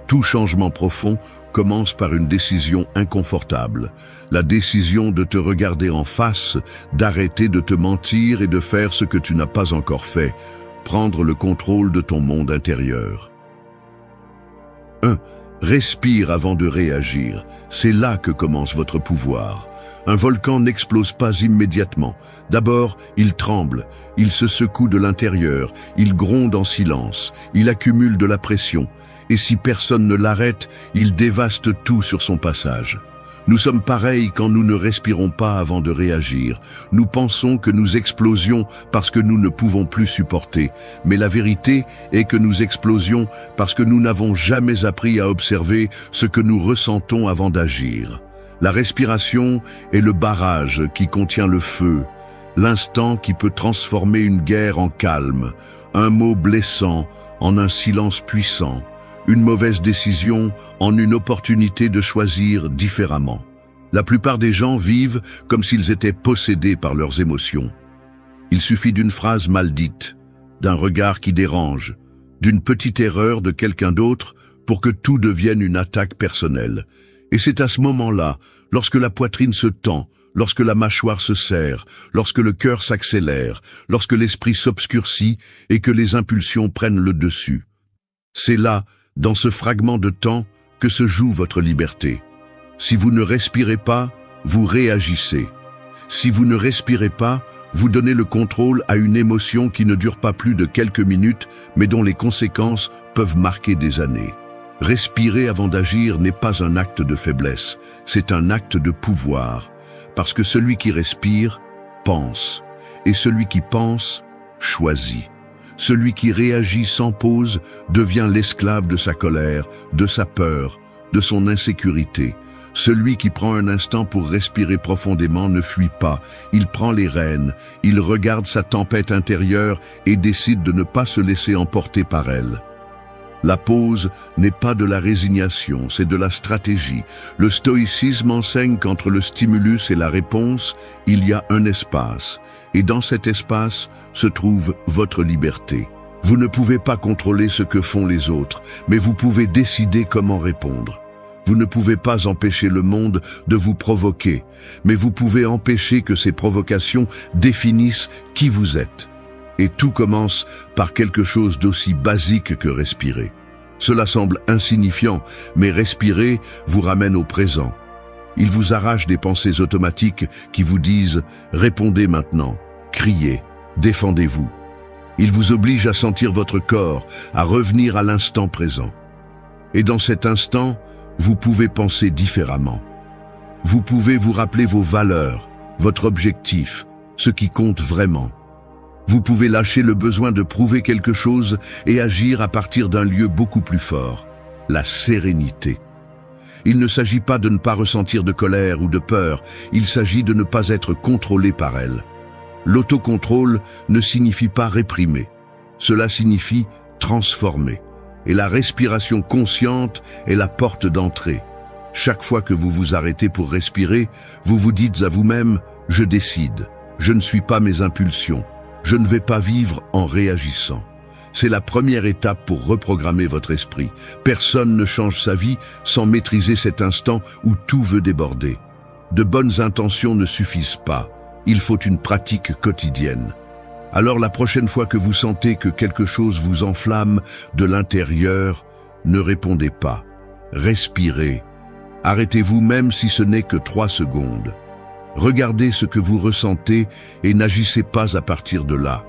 Tout changement profond commence par une décision inconfortable, la décision de te regarder en face, d'arrêter de te mentir et de faire ce que tu n'as pas encore fait, prendre le contrôle de ton monde intérieur. 1. Respire avant de réagir. C'est là que commence votre pouvoir. Un volcan n'explose pas immédiatement. D'abord, il tremble, il se secoue de l'intérieur, il gronde en silence, il accumule de la pression. Et si personne ne l'arrête, il dévaste tout sur son passage. Nous sommes pareils quand nous ne respirons pas avant de réagir. Nous pensons que nous explosions parce que nous ne pouvons plus supporter. Mais la vérité est que nous explosions parce que nous n'avons jamais appris à observer ce que nous ressentons avant d'agir. La respiration est le barrage qui contient le feu, l'instant qui peut transformer une guerre en calme, un mot blessant en un silence puissant, une mauvaise décision en une opportunité de choisir différemment. La plupart des gens vivent comme s'ils étaient possédés par leurs émotions. Il suffit d'une phrase mal dite, d'un regard qui dérange, d'une petite erreur de quelqu'un d'autre pour que tout devienne une attaque personnelle. Et c'est à ce moment-là, lorsque la poitrine se tend, lorsque la mâchoire se serre, lorsque le cœur s'accélère, lorsque l'esprit s'obscurcit et que les impulsions prennent le dessus. C'est là, dans ce fragment de temps, que se joue votre liberté. Si vous ne respirez pas, vous réagissez. Si vous ne respirez pas, vous donnez le contrôle à une émotion qui ne dure pas plus de quelques minutes, mais dont les conséquences peuvent marquer des années. Respirer avant d'agir n'est pas un acte de faiblesse, c'est un acte de pouvoir. Parce que celui qui respire, pense. Et celui qui pense, choisit. Celui qui réagit sans pause devient l'esclave de sa colère, de sa peur, de son insécurité. Celui qui prend un instant pour respirer profondément ne fuit pas, il prend les rênes, il regarde sa tempête intérieure et décide de ne pas se laisser emporter par elle. La pause n'est pas de la résignation, c'est de la stratégie. Le stoïcisme enseigne qu'entre le stimulus et la réponse, il y a un espace. Et dans cet espace se trouve votre liberté. Vous ne pouvez pas contrôler ce que font les autres, mais vous pouvez décider comment répondre. Vous ne pouvez pas empêcher le monde de vous provoquer, mais vous pouvez empêcher que ces provocations définissent qui vous êtes. Et tout commence par quelque chose d'aussi basique que respirer. Cela semble insignifiant, mais respirer vous ramène au présent. Il vous arrache des pensées automatiques qui vous disent « répondez maintenant, criez, défendez-vous ». Il vous oblige à sentir votre corps, à revenir à l'instant présent. Et dans cet instant, vous pouvez penser différemment. Vous pouvez vous rappeler vos valeurs, votre objectif, ce qui compte vraiment. Vous pouvez lâcher le besoin de prouver quelque chose et agir à partir d'un lieu beaucoup plus fort, la sérénité. Il ne s'agit pas de ne pas ressentir de colère ou de peur, il s'agit de ne pas être contrôlé par elle. L'autocontrôle ne signifie pas réprimer, cela signifie transformer. Et la respiration consciente est la porte d'entrée. Chaque fois que vous vous arrêtez pour respirer, vous vous dites à vous-même « je décide, je ne suis pas mes impulsions ». Je ne vais pas vivre en réagissant. C'est la première étape pour reprogrammer votre esprit. Personne ne change sa vie sans maîtriser cet instant où tout veut déborder. De bonnes intentions ne suffisent pas. Il faut une pratique quotidienne. Alors la prochaine fois que vous sentez que quelque chose vous enflamme de l'intérieur, ne répondez pas. Respirez. Arrêtez-vous même si ce n'est que 3 secondes. Regardez ce que vous ressentez et n'agissez pas à partir de là.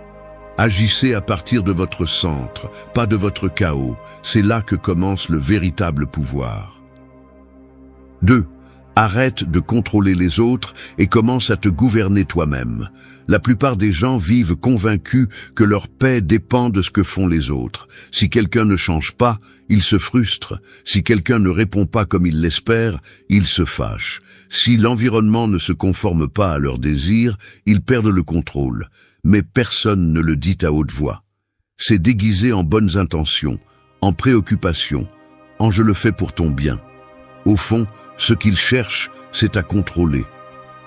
Agissez à partir de votre centre, pas de votre chaos. C'est là que commence le véritable pouvoir. 2. Arrête de contrôler les autres et commence à te gouverner toi-même. La plupart des gens vivent convaincus que leur paix dépend de ce que font les autres. Si quelqu'un ne change pas, il se frustre. Si quelqu'un ne répond pas comme il l'espère, il se fâche. Si l'environnement ne se conforme pas à leurs désirs, ils perdent le contrôle. Mais personne ne le dit à haute voix. C'est déguisé en bonnes intentions, en préoccupations, en « je le fais pour ton bien ». Au fond, ce qu'ils cherchent, c'est à contrôler.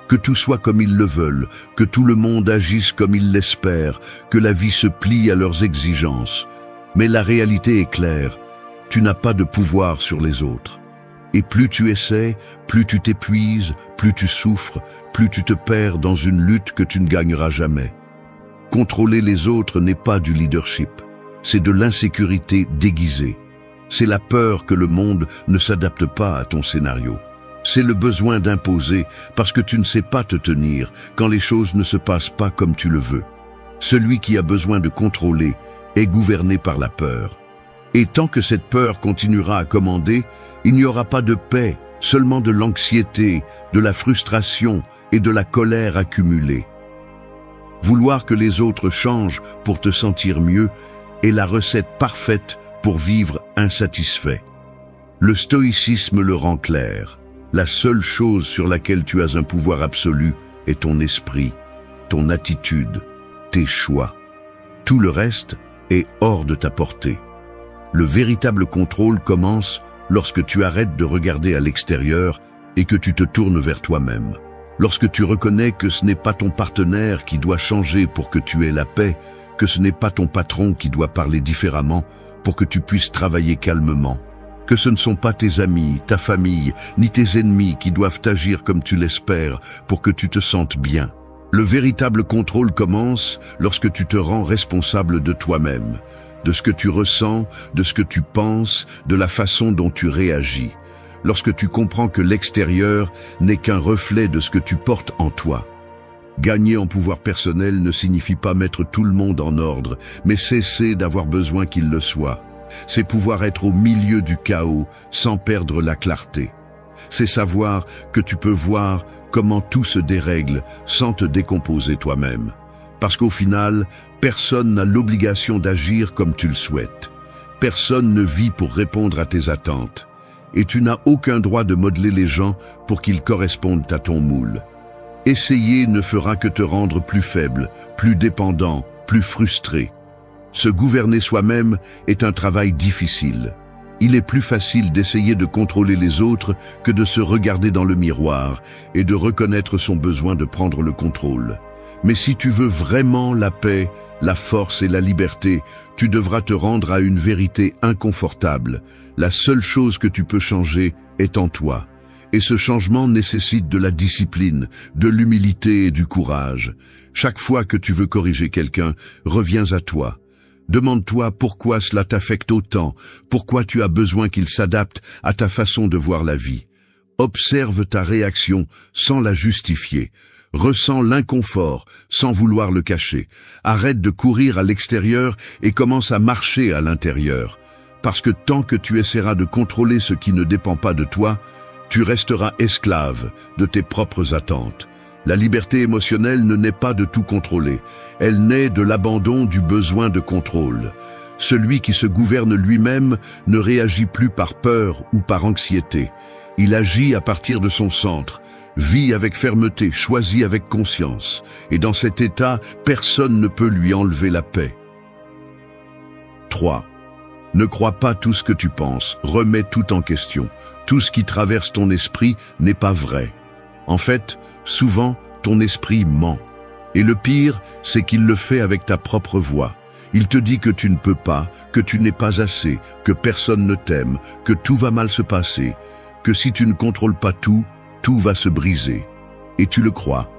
Que tout soit comme ils le veulent, que tout le monde agisse comme ils l'espèrent, que la vie se plie à leurs exigences. Mais la réalité est claire, tu n'as pas de pouvoir sur les autres. Et plus tu essaies, plus tu t'épuises, plus tu souffres, plus tu te perds dans une lutte que tu ne gagneras jamais. Contrôler les autres n'est pas du leadership, c'est de l'insécurité déguisée. C'est la peur que le monde ne s'adapte pas à ton scénario. C'est le besoin d'imposer parce que tu ne sais pas te tenir quand les choses ne se passent pas comme tu le veux. Celui qui a besoin de contrôler est gouverné par la peur. Et tant que cette peur continuera à commander, il n'y aura pas de paix, seulement de l'anxiété, de la frustration et de la colère accumulée. Vouloir que les autres changent pour te sentir mieux est la recette parfaite pour vivre insatisfait. Le stoïcisme le rend clair. La seule chose sur laquelle tu as un pouvoir absolu est ton esprit, ton attitude, tes choix. Tout le reste est hors de ta portée. Le véritable contrôle commence lorsque tu arrêtes de regarder à l'extérieur et que tu te tournes vers toi-même. Lorsque tu reconnais que ce n'est pas ton partenaire qui doit changer pour que tu aies la paix, que ce n'est pas ton patron qui doit parler différemment pour que tu puisses travailler calmement, que ce ne sont pas tes amis, ta famille, ni tes ennemis qui doivent agir comme tu l'espères pour que tu te sentes bien. Le véritable contrôle commence lorsque tu te rends responsable de toi-même, de ce que tu ressens, de ce que tu penses, de la façon dont tu réagis. Lorsque tu comprends que l'extérieur n'est qu'un reflet de ce que tu portes en toi. Gagner en pouvoir personnel ne signifie pas mettre tout le monde en ordre, mais cesser d'avoir besoin qu'il le soit. C'est pouvoir être au milieu du chaos sans perdre la clarté. C'est savoir que tu peux voir comment tout se dérègle sans te décomposer toi-même. Parce qu'au final, personne n'a l'obligation d'agir comme tu le souhaites. Personne ne vit pour répondre à tes attentes. Et tu n'as aucun droit de modeler les gens pour qu'ils correspondent à ton moule. Essayer ne fera que te rendre plus faible, plus dépendant, plus frustré. Se gouverner soi-même est un travail difficile. Il est plus facile d'essayer de contrôler les autres que de se regarder dans le miroir et de reconnaître son besoin de prendre le contrôle. Mais si tu veux vraiment la paix, la force et la liberté, tu devras te rendre à une vérité inconfortable. La seule chose que tu peux changer est en toi. Et ce changement nécessite de la discipline, de l'humilité et du courage. Chaque fois que tu veux corriger quelqu'un, reviens à toi. Demande-toi pourquoi cela t'affecte autant, pourquoi tu as besoin qu'il s'adapte à ta façon de voir la vie. Observe ta réaction sans la justifier. Ressens l'inconfort sans vouloir le cacher. Arrête de courir à l'extérieur et commence à marcher à l'intérieur. Parce que tant que tu essaieras de contrôler ce qui ne dépend pas de toi, tu resteras esclave de tes propres attentes. La liberté émotionnelle ne naît pas de tout contrôler. Elle naît de l'abandon du besoin de contrôle. Celui qui se gouverne lui-même ne réagit plus par peur ou par anxiété. Il agit à partir de son centre, vit avec fermeté, choisit avec conscience. Et dans cet état, personne ne peut lui enlever la paix. 3. Ne crois pas tout ce que tu penses, remets tout en question. Tout ce qui traverse ton esprit n'est pas vrai. En fait, souvent, ton esprit ment. Et le pire, c'est qu'il le fait avec ta propre voix. Il te dit que tu ne peux pas, que tu n'es pas assez, que personne ne t'aime, que tout va mal se passer, que si tu ne contrôles pas tout, tout va se briser. Et tu le crois.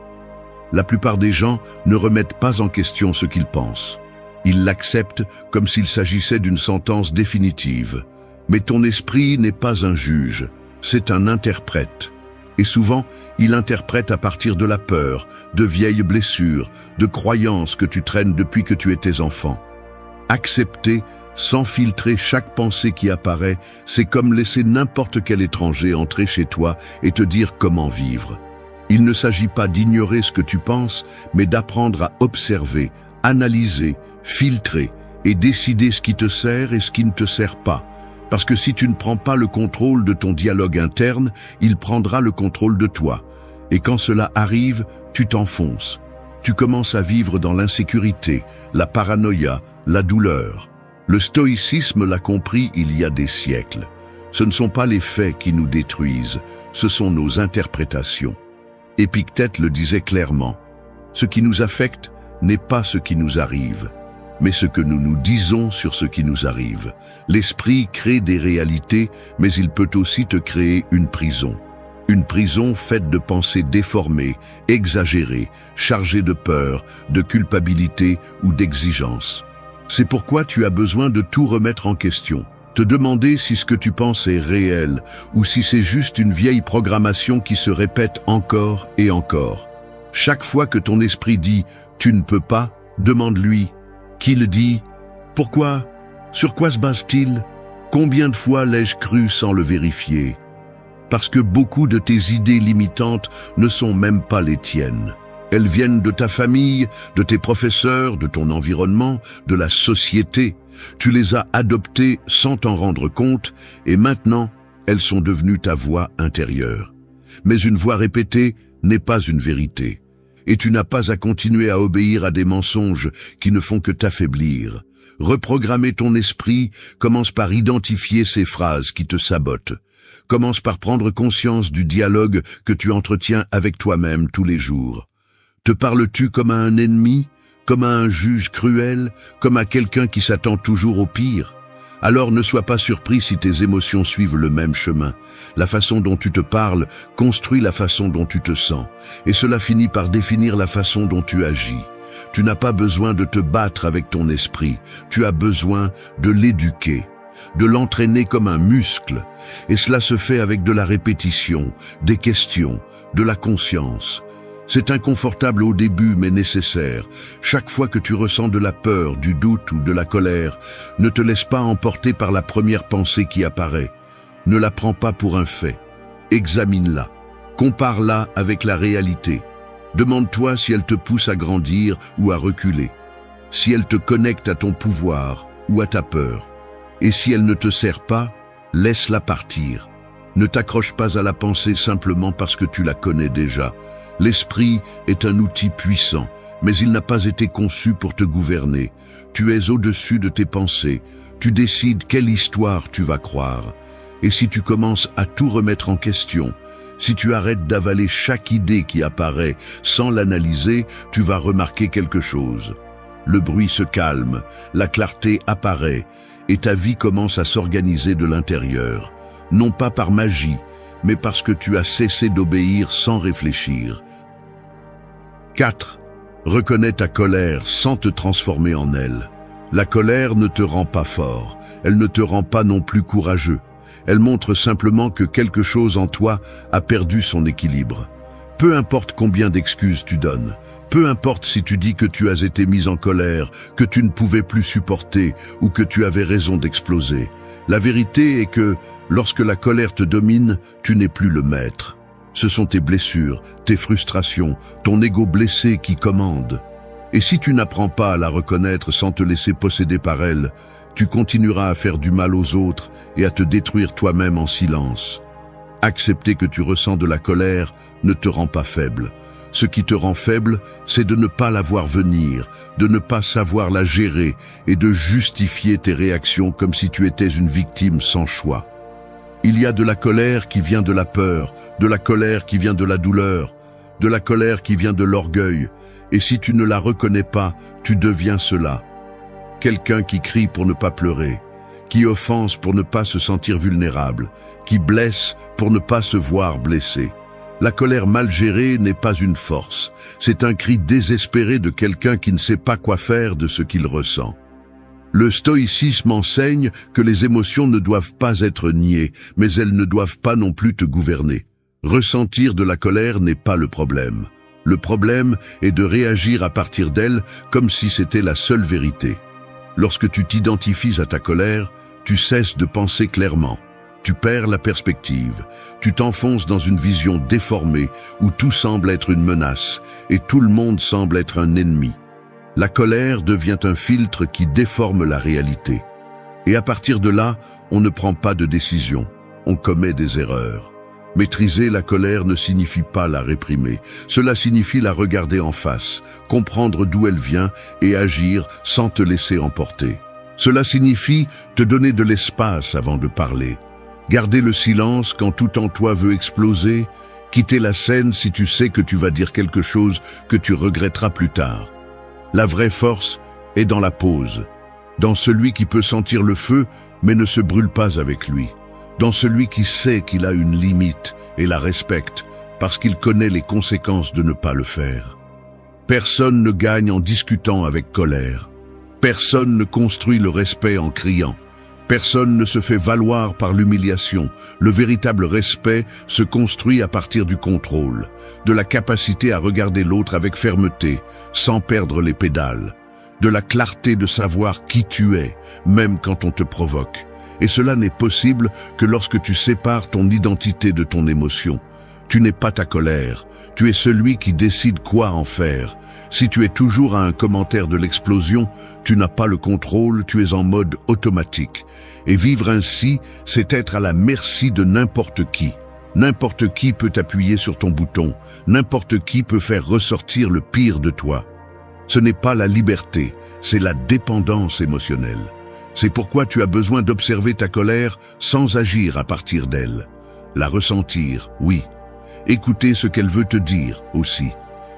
La plupart des gens ne remettent pas en question ce qu'ils pensent. Ils l'acceptent comme s'il s'agissait d'une sentence définitive. Mais ton esprit n'est pas un juge, c'est un interprète. Et souvent, il interprète à partir de la peur, de vieilles blessures, de croyances que tu traînes depuis que tu étais enfant. Accepter, sans filtrer chaque pensée qui apparaît, c'est comme laisser n'importe quel étranger entrer chez toi et te dire comment vivre. Il ne s'agit pas d'ignorer ce que tu penses, mais d'apprendre à observer, analyser, filtrer et décider ce qui te sert et ce qui ne te sert pas. Parce que si tu ne prends pas le contrôle de ton dialogue interne, il prendra le contrôle de toi. Et quand cela arrive, tu t'enfonces. Tu commences à vivre dans l'insécurité, la paranoïa, la douleur. Le stoïcisme l'a compris il y a des siècles. Ce ne sont pas les faits qui nous détruisent, ce sont nos interprétations. Épictète le disait clairement. Ce qui nous affecte n'est pas ce qui nous arrive, mais ce que nous nous disons sur ce qui nous arrive. L'esprit crée des réalités, mais il peut aussi te créer une prison. Une prison faite de pensées déformées, exagérées, chargées de peur, de culpabilité ou d'exigence. C'est pourquoi tu as besoin de tout remettre en question. Te demander si ce que tu penses est réel ou si c'est juste une vieille programmation qui se répète encore et encore. Chaque fois que ton esprit dit « tu ne peux pas », demande-lui « qui le dit ? Pourquoi ? Sur quoi se base-t-il ? Combien de fois l'ai-je cru sans le vérifier ?» parce que beaucoup de tes idées limitantes ne sont même pas les tiennes. Elles viennent de ta famille, de tes professeurs, de ton environnement, de la société. Tu les as adoptées sans t'en rendre compte et maintenant, elles sont devenues ta voix intérieure. Mais une voix répétée n'est pas une vérité. Et tu n'as pas à continuer à obéir à des mensonges qui ne font que t'affaiblir. Reprogrammer ton esprit commence par identifier ces phrases qui te sabotent. Commence par prendre conscience du dialogue que tu entretiens avec toi-même tous les jours. Te parles-tu comme à un ennemi, comme à un juge cruel, comme à quelqu'un qui s'attend toujours au pire? Alors ne sois pas surpris si tes émotions suivent le même chemin. La façon dont tu te parles construit la façon dont tu te sens, et cela finit par définir la façon dont tu agis. Tu n'as pas besoin de te battre avec ton esprit, tu as besoin de l'éduquer, de l'entraîner comme un muscle, et cela se fait avec de la répétition, des questions, de la conscience. C'est inconfortable au début, mais nécessaire. Chaque fois que tu ressens de la peur, du doute ou de la colère, ne te laisse pas emporter par la première pensée qui apparaît. Ne la prends pas pour un fait. Examine-la. Compare-la avec la réalité. Demande-toi si elle te pousse à grandir ou à reculer. Si elle te connecte à ton pouvoir ou à ta peur. Et si elle ne te sert pas, laisse-la partir. Ne t'accroche pas à la pensée simplement parce que tu la connais déjà. L'esprit est un outil puissant, mais il n'a pas été conçu pour te gouverner. Tu es au-dessus de tes pensées. Tu décides quelle histoire tu vas croire. Et si tu commences à tout remettre en question, si tu arrêtes d'avaler chaque idée qui apparaît sans l'analyser, tu vas remarquer quelque chose. Le bruit se calme, la clarté apparaît, et ta vie commence à s'organiser de l'intérieur. Non pas par magie, mais parce que tu as cessé d'obéir sans réfléchir. 4. Reconnais ta colère sans te transformer en elle. La colère ne te rend pas fort, elle ne te rend pas non plus courageux. Elle montre simplement que quelque chose en toi a perdu son équilibre. Peu importe combien d'excuses tu donnes, peu importe si tu dis que tu as été mis en colère, que tu ne pouvais plus supporter ou que tu avais raison d'exploser. La vérité est que, lorsque la colère te domine, tu n'es plus le maître. Ce sont tes blessures, tes frustrations, ton ego blessé qui commandent. Et si tu n'apprends pas à la reconnaître sans te laisser posséder par elle, tu continueras à faire du mal aux autres et à te détruire toi-même en silence. Accepter que tu ressens de la colère ne te rend pas faible. Ce qui te rend faible, c'est de ne pas la voir venir, de ne pas savoir la gérer et de justifier tes réactions comme si tu étais une victime sans choix. Il y a de la colère qui vient de la peur, de la colère qui vient de la douleur, de la colère qui vient de l'orgueil, et si tu ne la reconnais pas, tu deviens cela. Quelqu'un qui crie pour ne pas pleurer, qui offense pour ne pas se sentir vulnérable, qui blesse pour ne pas se voir blessé. La colère mal gérée n'est pas une force, c'est un cri désespéré de quelqu'un qui ne sait pas quoi faire de ce qu'il ressent. Le stoïcisme enseigne que les émotions ne doivent pas être niées, mais elles ne doivent pas non plus te gouverner. Ressentir de la colère n'est pas le problème. Le problème est de réagir à partir d'elle comme si c'était la seule vérité. Lorsque tu t'identifies à ta colère, tu cesses de penser clairement. Tu perds la perspective. Tu t'enfonces dans une vision déformée où tout semble être une menace et tout le monde semble être un ennemi. La colère devient un filtre qui déforme la réalité. Et à partir de là, on ne prend pas de décision. On commet des erreurs. Maîtriser la colère ne signifie pas la réprimer. Cela signifie la regarder en face, comprendre d'où elle vient et agir sans te laisser emporter. Cela signifie te donner de l'espace avant de parler. Garder le silence quand tout en toi veut exploser. Quitter la scène si tu sais que tu vas dire quelque chose que tu regretteras plus tard. La vraie force est dans la pause, dans celui qui peut sentir le feu mais ne se brûle pas avec lui, dans celui qui sait qu'il a une limite et la respecte parce qu'il connaît les conséquences de ne pas le faire. Personne ne gagne en discutant avec colère. Personne ne construit le respect en criant. Personne ne se fait valoir par l'humiliation. Le véritable respect se construit à partir du contrôle, de la capacité à regarder l'autre avec fermeté, sans perdre les pédales, de la clarté de savoir qui tu es, même quand on te provoque, Et cela n'est possible que lorsque tu sépares ton identité de ton émotion. Tu n'es pas ta colère, tu es celui qui décide quoi en faire. Si tu es toujours à un commentaire de l'explosion, tu n'as pas le contrôle, tu es en mode automatique. Et vivre ainsi, c'est être à la merci de n'importe qui. N'importe qui peut appuyer sur ton bouton, n'importe qui peut faire ressortir le pire de toi. Ce n'est pas la liberté, c'est la dépendance émotionnelle. C'est pourquoi tu as besoin d'observer ta colère sans agir à partir d'elle. La ressentir, oui. Écouter ce qu'elle veut te dire aussi,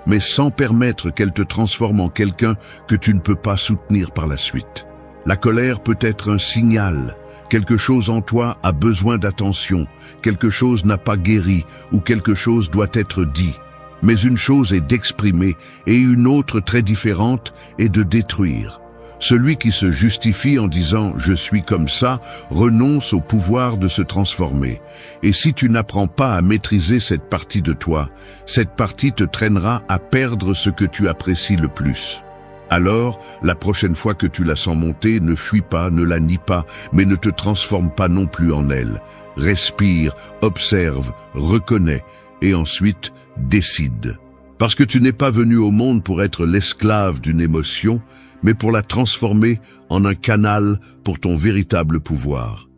mais sans permettre qu'elle te transforme en quelqu'un que tu ne peux pas soutenir par la suite. La colère peut être un signal. Quelque chose en toi a besoin d'attention, quelque chose n'a pas guéri ou quelque chose doit être dit. Mais une chose est d'exprimer et une autre très différente est de détruire. Celui qui se justifie en disant « je suis comme ça » renonce au pouvoir de se transformer. Et si tu n'apprends pas à maîtriser cette partie de toi, cette partie te traînera à perdre ce que tu apprécies le plus. Alors, la prochaine fois que tu la sens monter, ne fuis pas, ne la nie pas, mais ne te transforme pas non plus en elle. Respire, observe, reconnais, et ensuite décide. Parce que tu n'es pas venu au monde pour être l'esclave d'une émotion, mais pour la transformer en un canal pour ton véritable pouvoir.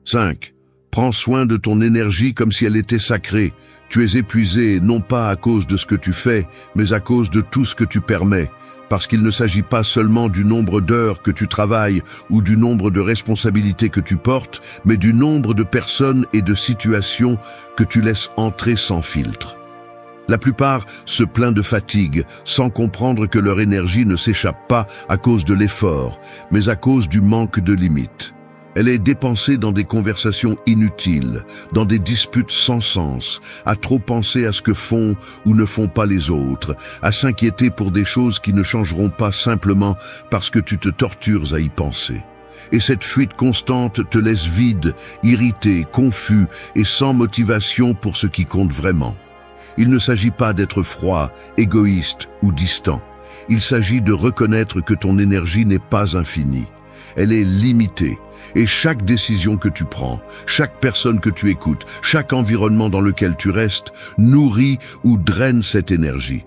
5. Prends soin de ton énergie comme si elle était sacrée. Tu es épuisé non pas à cause de ce que tu fais, mais à cause de tout ce que tu permets. Parce qu'il ne s'agit pas seulement du nombre d'heures que tu travailles ou du nombre de responsabilités que tu portes, mais du nombre de personnes et de situations que tu laisses entrer sans filtre. La plupart se plaignent de fatigue, sans comprendre que leur énergie ne s'échappe pas à cause de l'effort, mais à cause du manque de limites. Elle est dépensée dans des conversations inutiles, dans des disputes sans sens, à trop penser à ce que font ou ne font pas les autres, à s'inquiéter pour des choses qui ne changeront pas simplement parce que tu te tortures à y penser. Et cette fuite constante te laisse vide, irrité, confus et sans motivation pour ce qui compte vraiment. Il ne s'agit pas d'être froid, égoïste ou distant. Il s'agit de reconnaître que ton énergie n'est pas infinie. Elle est limitée. Et chaque décision que tu prends, chaque personne que tu écoutes, chaque environnement dans lequel tu restes, nourrit ou draine cette énergie.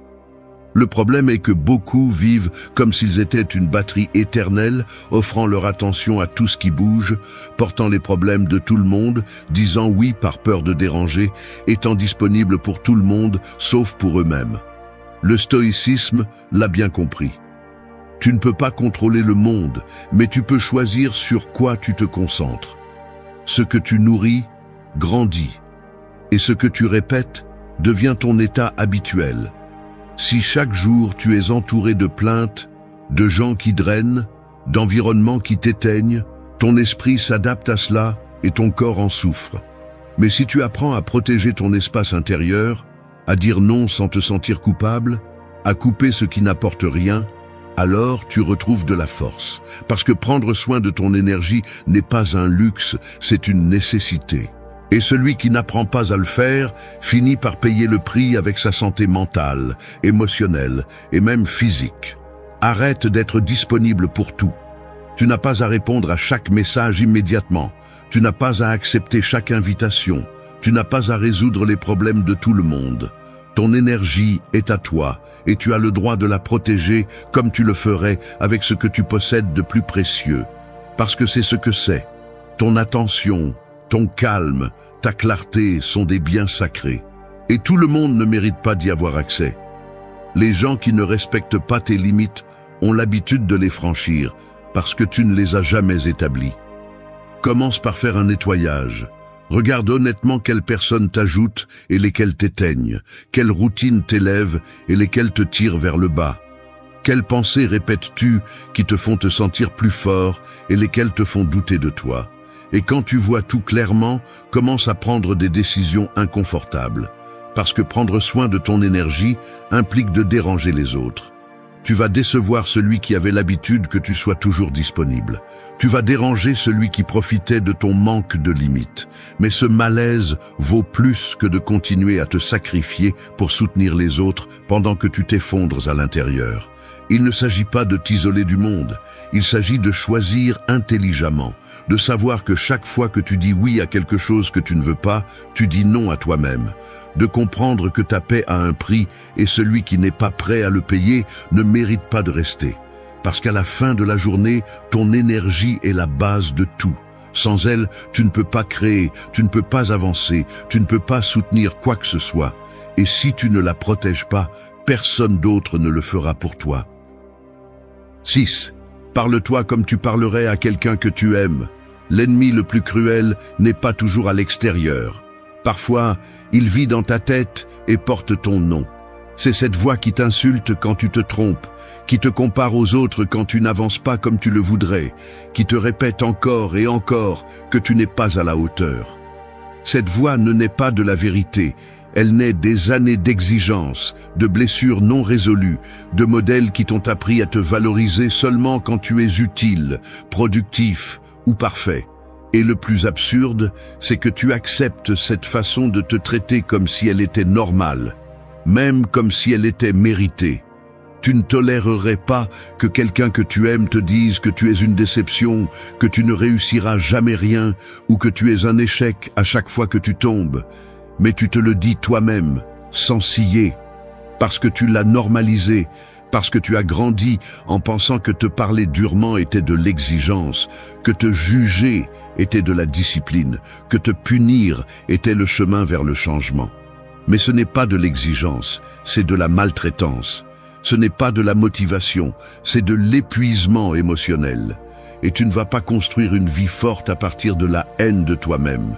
Le problème est que beaucoup vivent comme s'ils étaient une batterie éternelle, offrant leur attention à tout ce qui bouge, portant les problèmes de tout le monde, disant oui par peur de déranger, étant disponibles pour tout le monde, sauf pour eux-mêmes. Le stoïcisme l'a bien compris. Tu ne peux pas contrôler le monde, mais tu peux choisir sur quoi tu te concentres. Ce que tu nourris grandit, et ce que tu répètes devient ton état habituel. Si chaque jour tu es entouré de plaintes, de gens qui drainent, d'environnements qui t'éteignent, ton esprit s'adapte à cela et ton corps en souffre. Mais si tu apprends à protéger ton espace intérieur, à dire non sans te sentir coupable, à couper ce qui n'apporte rien, alors tu retrouves de la force. Parce que prendre soin de ton énergie n'est pas un luxe, c'est une nécessité. Et celui qui n'apprend pas à le faire finit par payer le prix avec sa santé mentale, émotionnelle et même physique. Arrête d'être disponible pour tout. Tu n'as pas à répondre à chaque message immédiatement. Tu n'as pas à accepter chaque invitation. Tu n'as pas à résoudre les problèmes de tout le monde. Ton énergie est à toi et tu as le droit de la protéger comme tu le ferais avec ce que tu possèdes de plus précieux. Parce que c'est ce que c'est. Ton attention, ton calme, ta clarté sont des biens sacrés. Et tout le monde ne mérite pas d'y avoir accès. Les gens qui ne respectent pas tes limites ont l'habitude de les franchir parce que tu ne les as jamais établies. Commence par faire un nettoyage. Regarde honnêtement quelles personnes t'ajoutent et lesquelles t'éteignent, quelles routines t'élèvent et lesquelles te tirent vers le bas. Quelles pensées répètes-tu qui te font te sentir plus fort et lesquelles te font douter de toi? Et quand tu vois tout clairement, commence à prendre des décisions inconfortables. Parce que prendre soin de ton énergie implique de déranger les autres. Tu vas décevoir celui qui avait l'habitude que tu sois toujours disponible. Tu vas déranger celui qui profitait de ton manque de limites. Mais ce malaise vaut plus que de continuer à te sacrifier pour soutenir les autres pendant que tu t'effondres à l'intérieur. Il ne s'agit pas de t'isoler du monde, il s'agit de choisir intelligemment, de savoir que chaque fois que tu dis oui à quelque chose que tu ne veux pas, tu dis non à toi-même, de comprendre que ta paix a un prix et celui qui n'est pas prêt à le payer ne mérite pas de rester. Parce qu'à la fin de la journée, ton énergie est la base de tout. Sans elle, tu ne peux pas créer, tu ne peux pas avancer, tu ne peux pas soutenir quoi que ce soit. Et si tu ne la protèges pas, personne d'autre ne le fera pour toi. 6. Parle-toi comme tu parlerais à quelqu'un que tu aimes. L'ennemi le plus cruel n'est pas toujours à l'extérieur. Parfois, il vit dans ta tête et porte ton nom. C'est cette voix qui t'insulte quand tu te trompes, qui te compare aux autres quand tu n'avances pas comme tu le voudrais, qui te répète encore et encore que tu n'es pas à la hauteur. Cette voix ne naît pas de la vérité, elle naît des années d'exigence, de blessures non résolues, de modèles qui t'ont appris à te valoriser seulement quand tu es utile, productif ou parfait. Et le plus absurde, c'est que tu acceptes cette façon de te traiter comme si elle était normale, même comme si elle était méritée. Tu ne tolérerais pas que quelqu'un que tu aimes te dise que tu es une déception, que tu ne réussiras jamais rien ou que tu es un échec à chaque fois que tu tombes. Mais tu te le dis toi-même, sans ciller, parce que tu l'as normalisé, parce que tu as grandi en pensant que te parler durement était de l'exigence, que te juger était de la discipline, que te punir était le chemin vers le changement. Mais ce n'est pas de l'exigence, c'est de la maltraitance. Ce n'est pas de la motivation, c'est de l'épuisement émotionnel. Et tu ne vas pas construire une vie forte à partir de la haine de toi-même.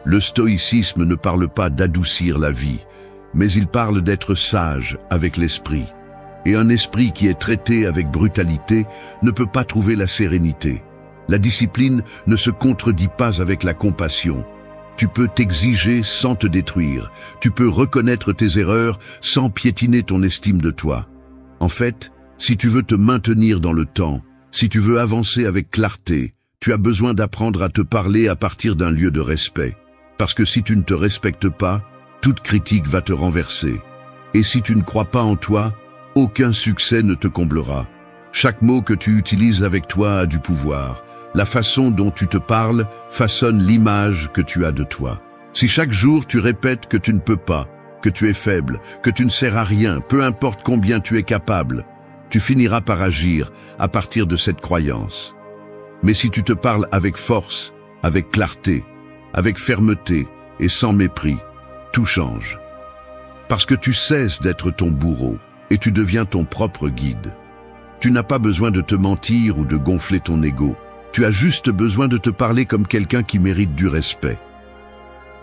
Le stoïcisme ne parle pas d'adoucir la vie, mais il parle d'être sage avec l'esprit. Et un esprit qui est traité avec brutalité ne peut pas trouver la sérénité. La discipline ne se contredit pas avec la compassion. Tu peux t'exiger sans te détruire. Tu peux reconnaître tes erreurs sans piétiner ton estime de toi. En fait, si tu veux te maintenir dans le temps, si tu veux avancer avec clarté, tu as besoin d'apprendre à te parler à partir d'un lieu de respect. Parce que si tu ne te respectes pas, toute critique va te renverser. Et si tu ne crois pas en toi, aucun succès ne te comblera. Chaque mot que tu utilises avec toi a du pouvoir. La façon dont tu te parles façonne l'image que tu as de toi. Si chaque jour tu répètes que tu ne peux pas, que tu es faible, que tu ne sers à rien, peu importe combien tu es capable, tu finiras par agir à partir de cette croyance. Mais si tu te parles avec force, avec clarté, avec fermeté et sans mépris, tout change. Parce que tu cesses d'être ton bourreau et tu deviens ton propre guide. Tu n'as pas besoin de te mentir ou de gonfler ton ego. Tu as juste besoin de te parler comme quelqu'un qui mérite du respect.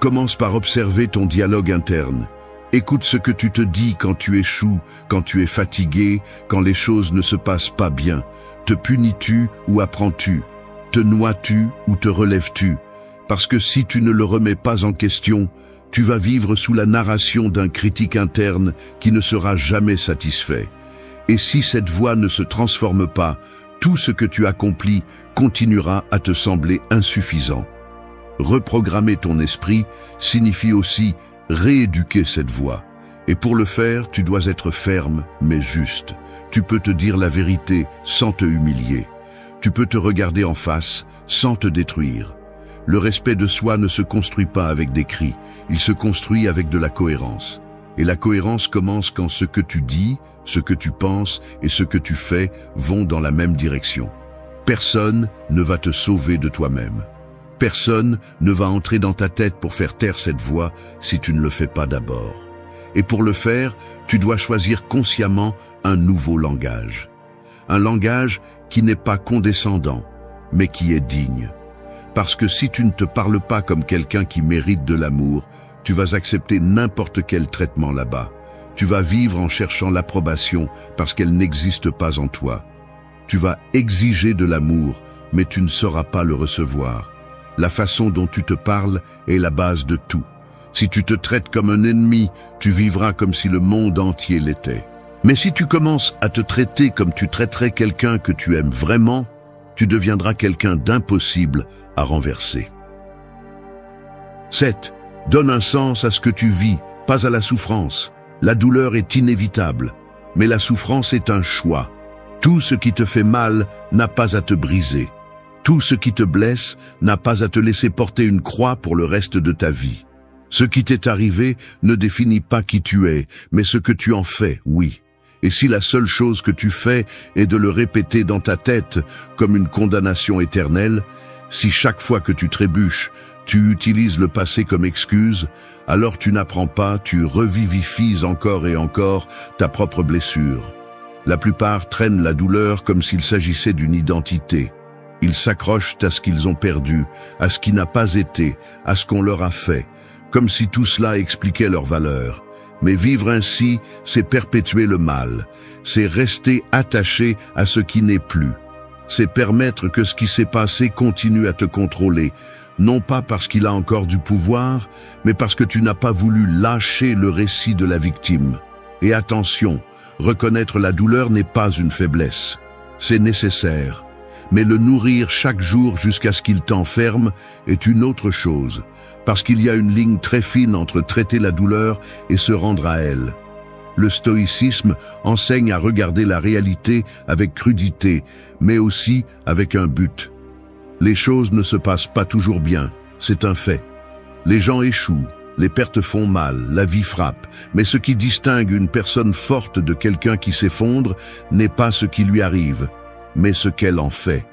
Commence par observer ton dialogue interne. Écoute ce que tu te dis quand tu échoues, quand tu es fatigué, quand les choses ne se passent pas bien. Te punis-tu ou apprends-tu? Te noies-tu ou te relèves-tu? Parce que si tu ne le remets pas en question, tu vas vivre sous la narration d'un critique interne qui ne sera jamais satisfait. Et si cette voix ne se transforme pas, tout ce que tu accomplis continuera à te sembler insuffisant. Reprogrammer ton esprit signifie aussi rééduquer cette voix. Et pour le faire, tu dois être ferme, mais juste. Tu peux te dire la vérité sans te humilier. Tu peux te regarder en face sans te détruire. Le respect de soi ne se construit pas avec des cris, il se construit avec de la cohérence. Et la cohérence commence quand ce que tu dis, ce que tu penses et ce que tu fais vont dans la même direction. Personne ne va te sauver de toi-même. Personne ne va entrer dans ta tête pour faire taire cette voix si tu ne le fais pas d'abord. Et pour le faire, tu dois choisir consciemment un nouveau langage. Un langage qui n'est pas condescendant, mais qui est digne. Parce que si tu ne te parles pas comme quelqu'un qui mérite de l'amour, tu vas accepter n'importe quel traitement là-bas. Tu vas vivre en cherchant l'approbation parce qu'elle n'existe pas en toi. Tu vas exiger de l'amour, mais tu ne sauras pas le recevoir. La façon dont tu te parles est la base de tout. Si tu te traites comme un ennemi, tu vivras comme si le monde entier l'était. Mais si tu commences à te traiter comme tu traiterais quelqu'un que tu aimes vraiment, tu deviendras quelqu'un d'impossible à renverser. 7. Donne un sens à ce que tu vis, pas à la souffrance. La douleur est inévitable, Mais la souffrance est un choix. Tout ce qui te fait mal n'a pas à te briser. Tout ce qui te blesse n'a pas à te laisser porter une croix pour le reste de ta vie. Ce qui t'est arrivé ne définit pas qui tu es, mais ce que tu en fais, oui. Et si la seule chose que tu fais est de le répéter dans ta tête comme une condamnation éternelle, si chaque fois que tu trébuches, tu utilises le passé comme excuse, alors tu n'apprends pas, tu revivifies encore et encore ta propre blessure. La plupart traînent la douleur comme s'il s'agissait d'une identité. Ils s'accrochent à ce qu'ils ont perdu, à ce qui n'a pas été, à ce qu'on leur a fait, comme si tout cela expliquait leur valeur. Mais vivre ainsi, c'est perpétuer le mal, c'est rester attaché à ce qui n'est plus. C'est permettre que ce qui s'est passé continue à te contrôler, non pas parce qu'il a encore du pouvoir, mais parce que tu n'as pas voulu lâcher le récit de la victime. Et attention, reconnaître la douleur n'est pas une faiblesse, c'est nécessaire. Mais le nourrir chaque jour jusqu'à ce qu'il t'enferme est une autre chose, parce qu'il y a une ligne très fine entre traiter la douleur et se rendre à elle. Le stoïcisme enseigne à regarder la réalité avec crudité, mais aussi avec un but. Les choses ne se passent pas toujours bien, c'est un fait. Les gens échouent, les pertes font mal, la vie frappe, mais ce qui distingue une personne forte de quelqu'un qui s'effondre n'est pas ce qui lui arrive, mais ce qu'elle en fait.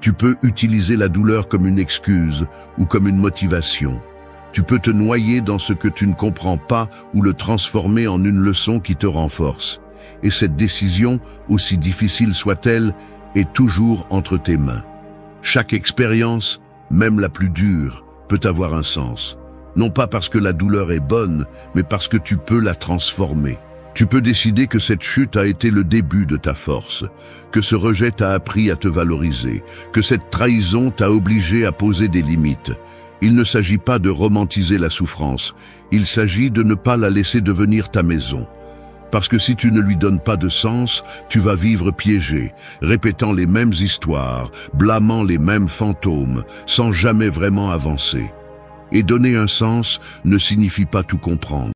Tu peux utiliser la douleur comme une excuse ou comme une motivation. Tu peux te noyer dans ce que tu ne comprends pas ou le transformer en une leçon qui te renforce. Et cette décision, aussi difficile soit-elle, est toujours entre tes mains. Chaque expérience, même la plus dure, peut avoir un sens. Non pas parce que la douleur est bonne, mais parce que tu peux la transformer. Tu peux décider que cette chute a été le début de ta force, que ce rejet t'a appris à te valoriser, que cette trahison t'a obligé à poser des limites. Il ne s'agit pas de romantiser la souffrance, il s'agit de ne pas la laisser devenir ta maison. Parce que si tu ne lui donnes pas de sens, tu vas vivre piégé, répétant les mêmes histoires, blâmant les mêmes fantômes, sans jamais vraiment avancer. Et donner un sens ne signifie pas tout comprendre.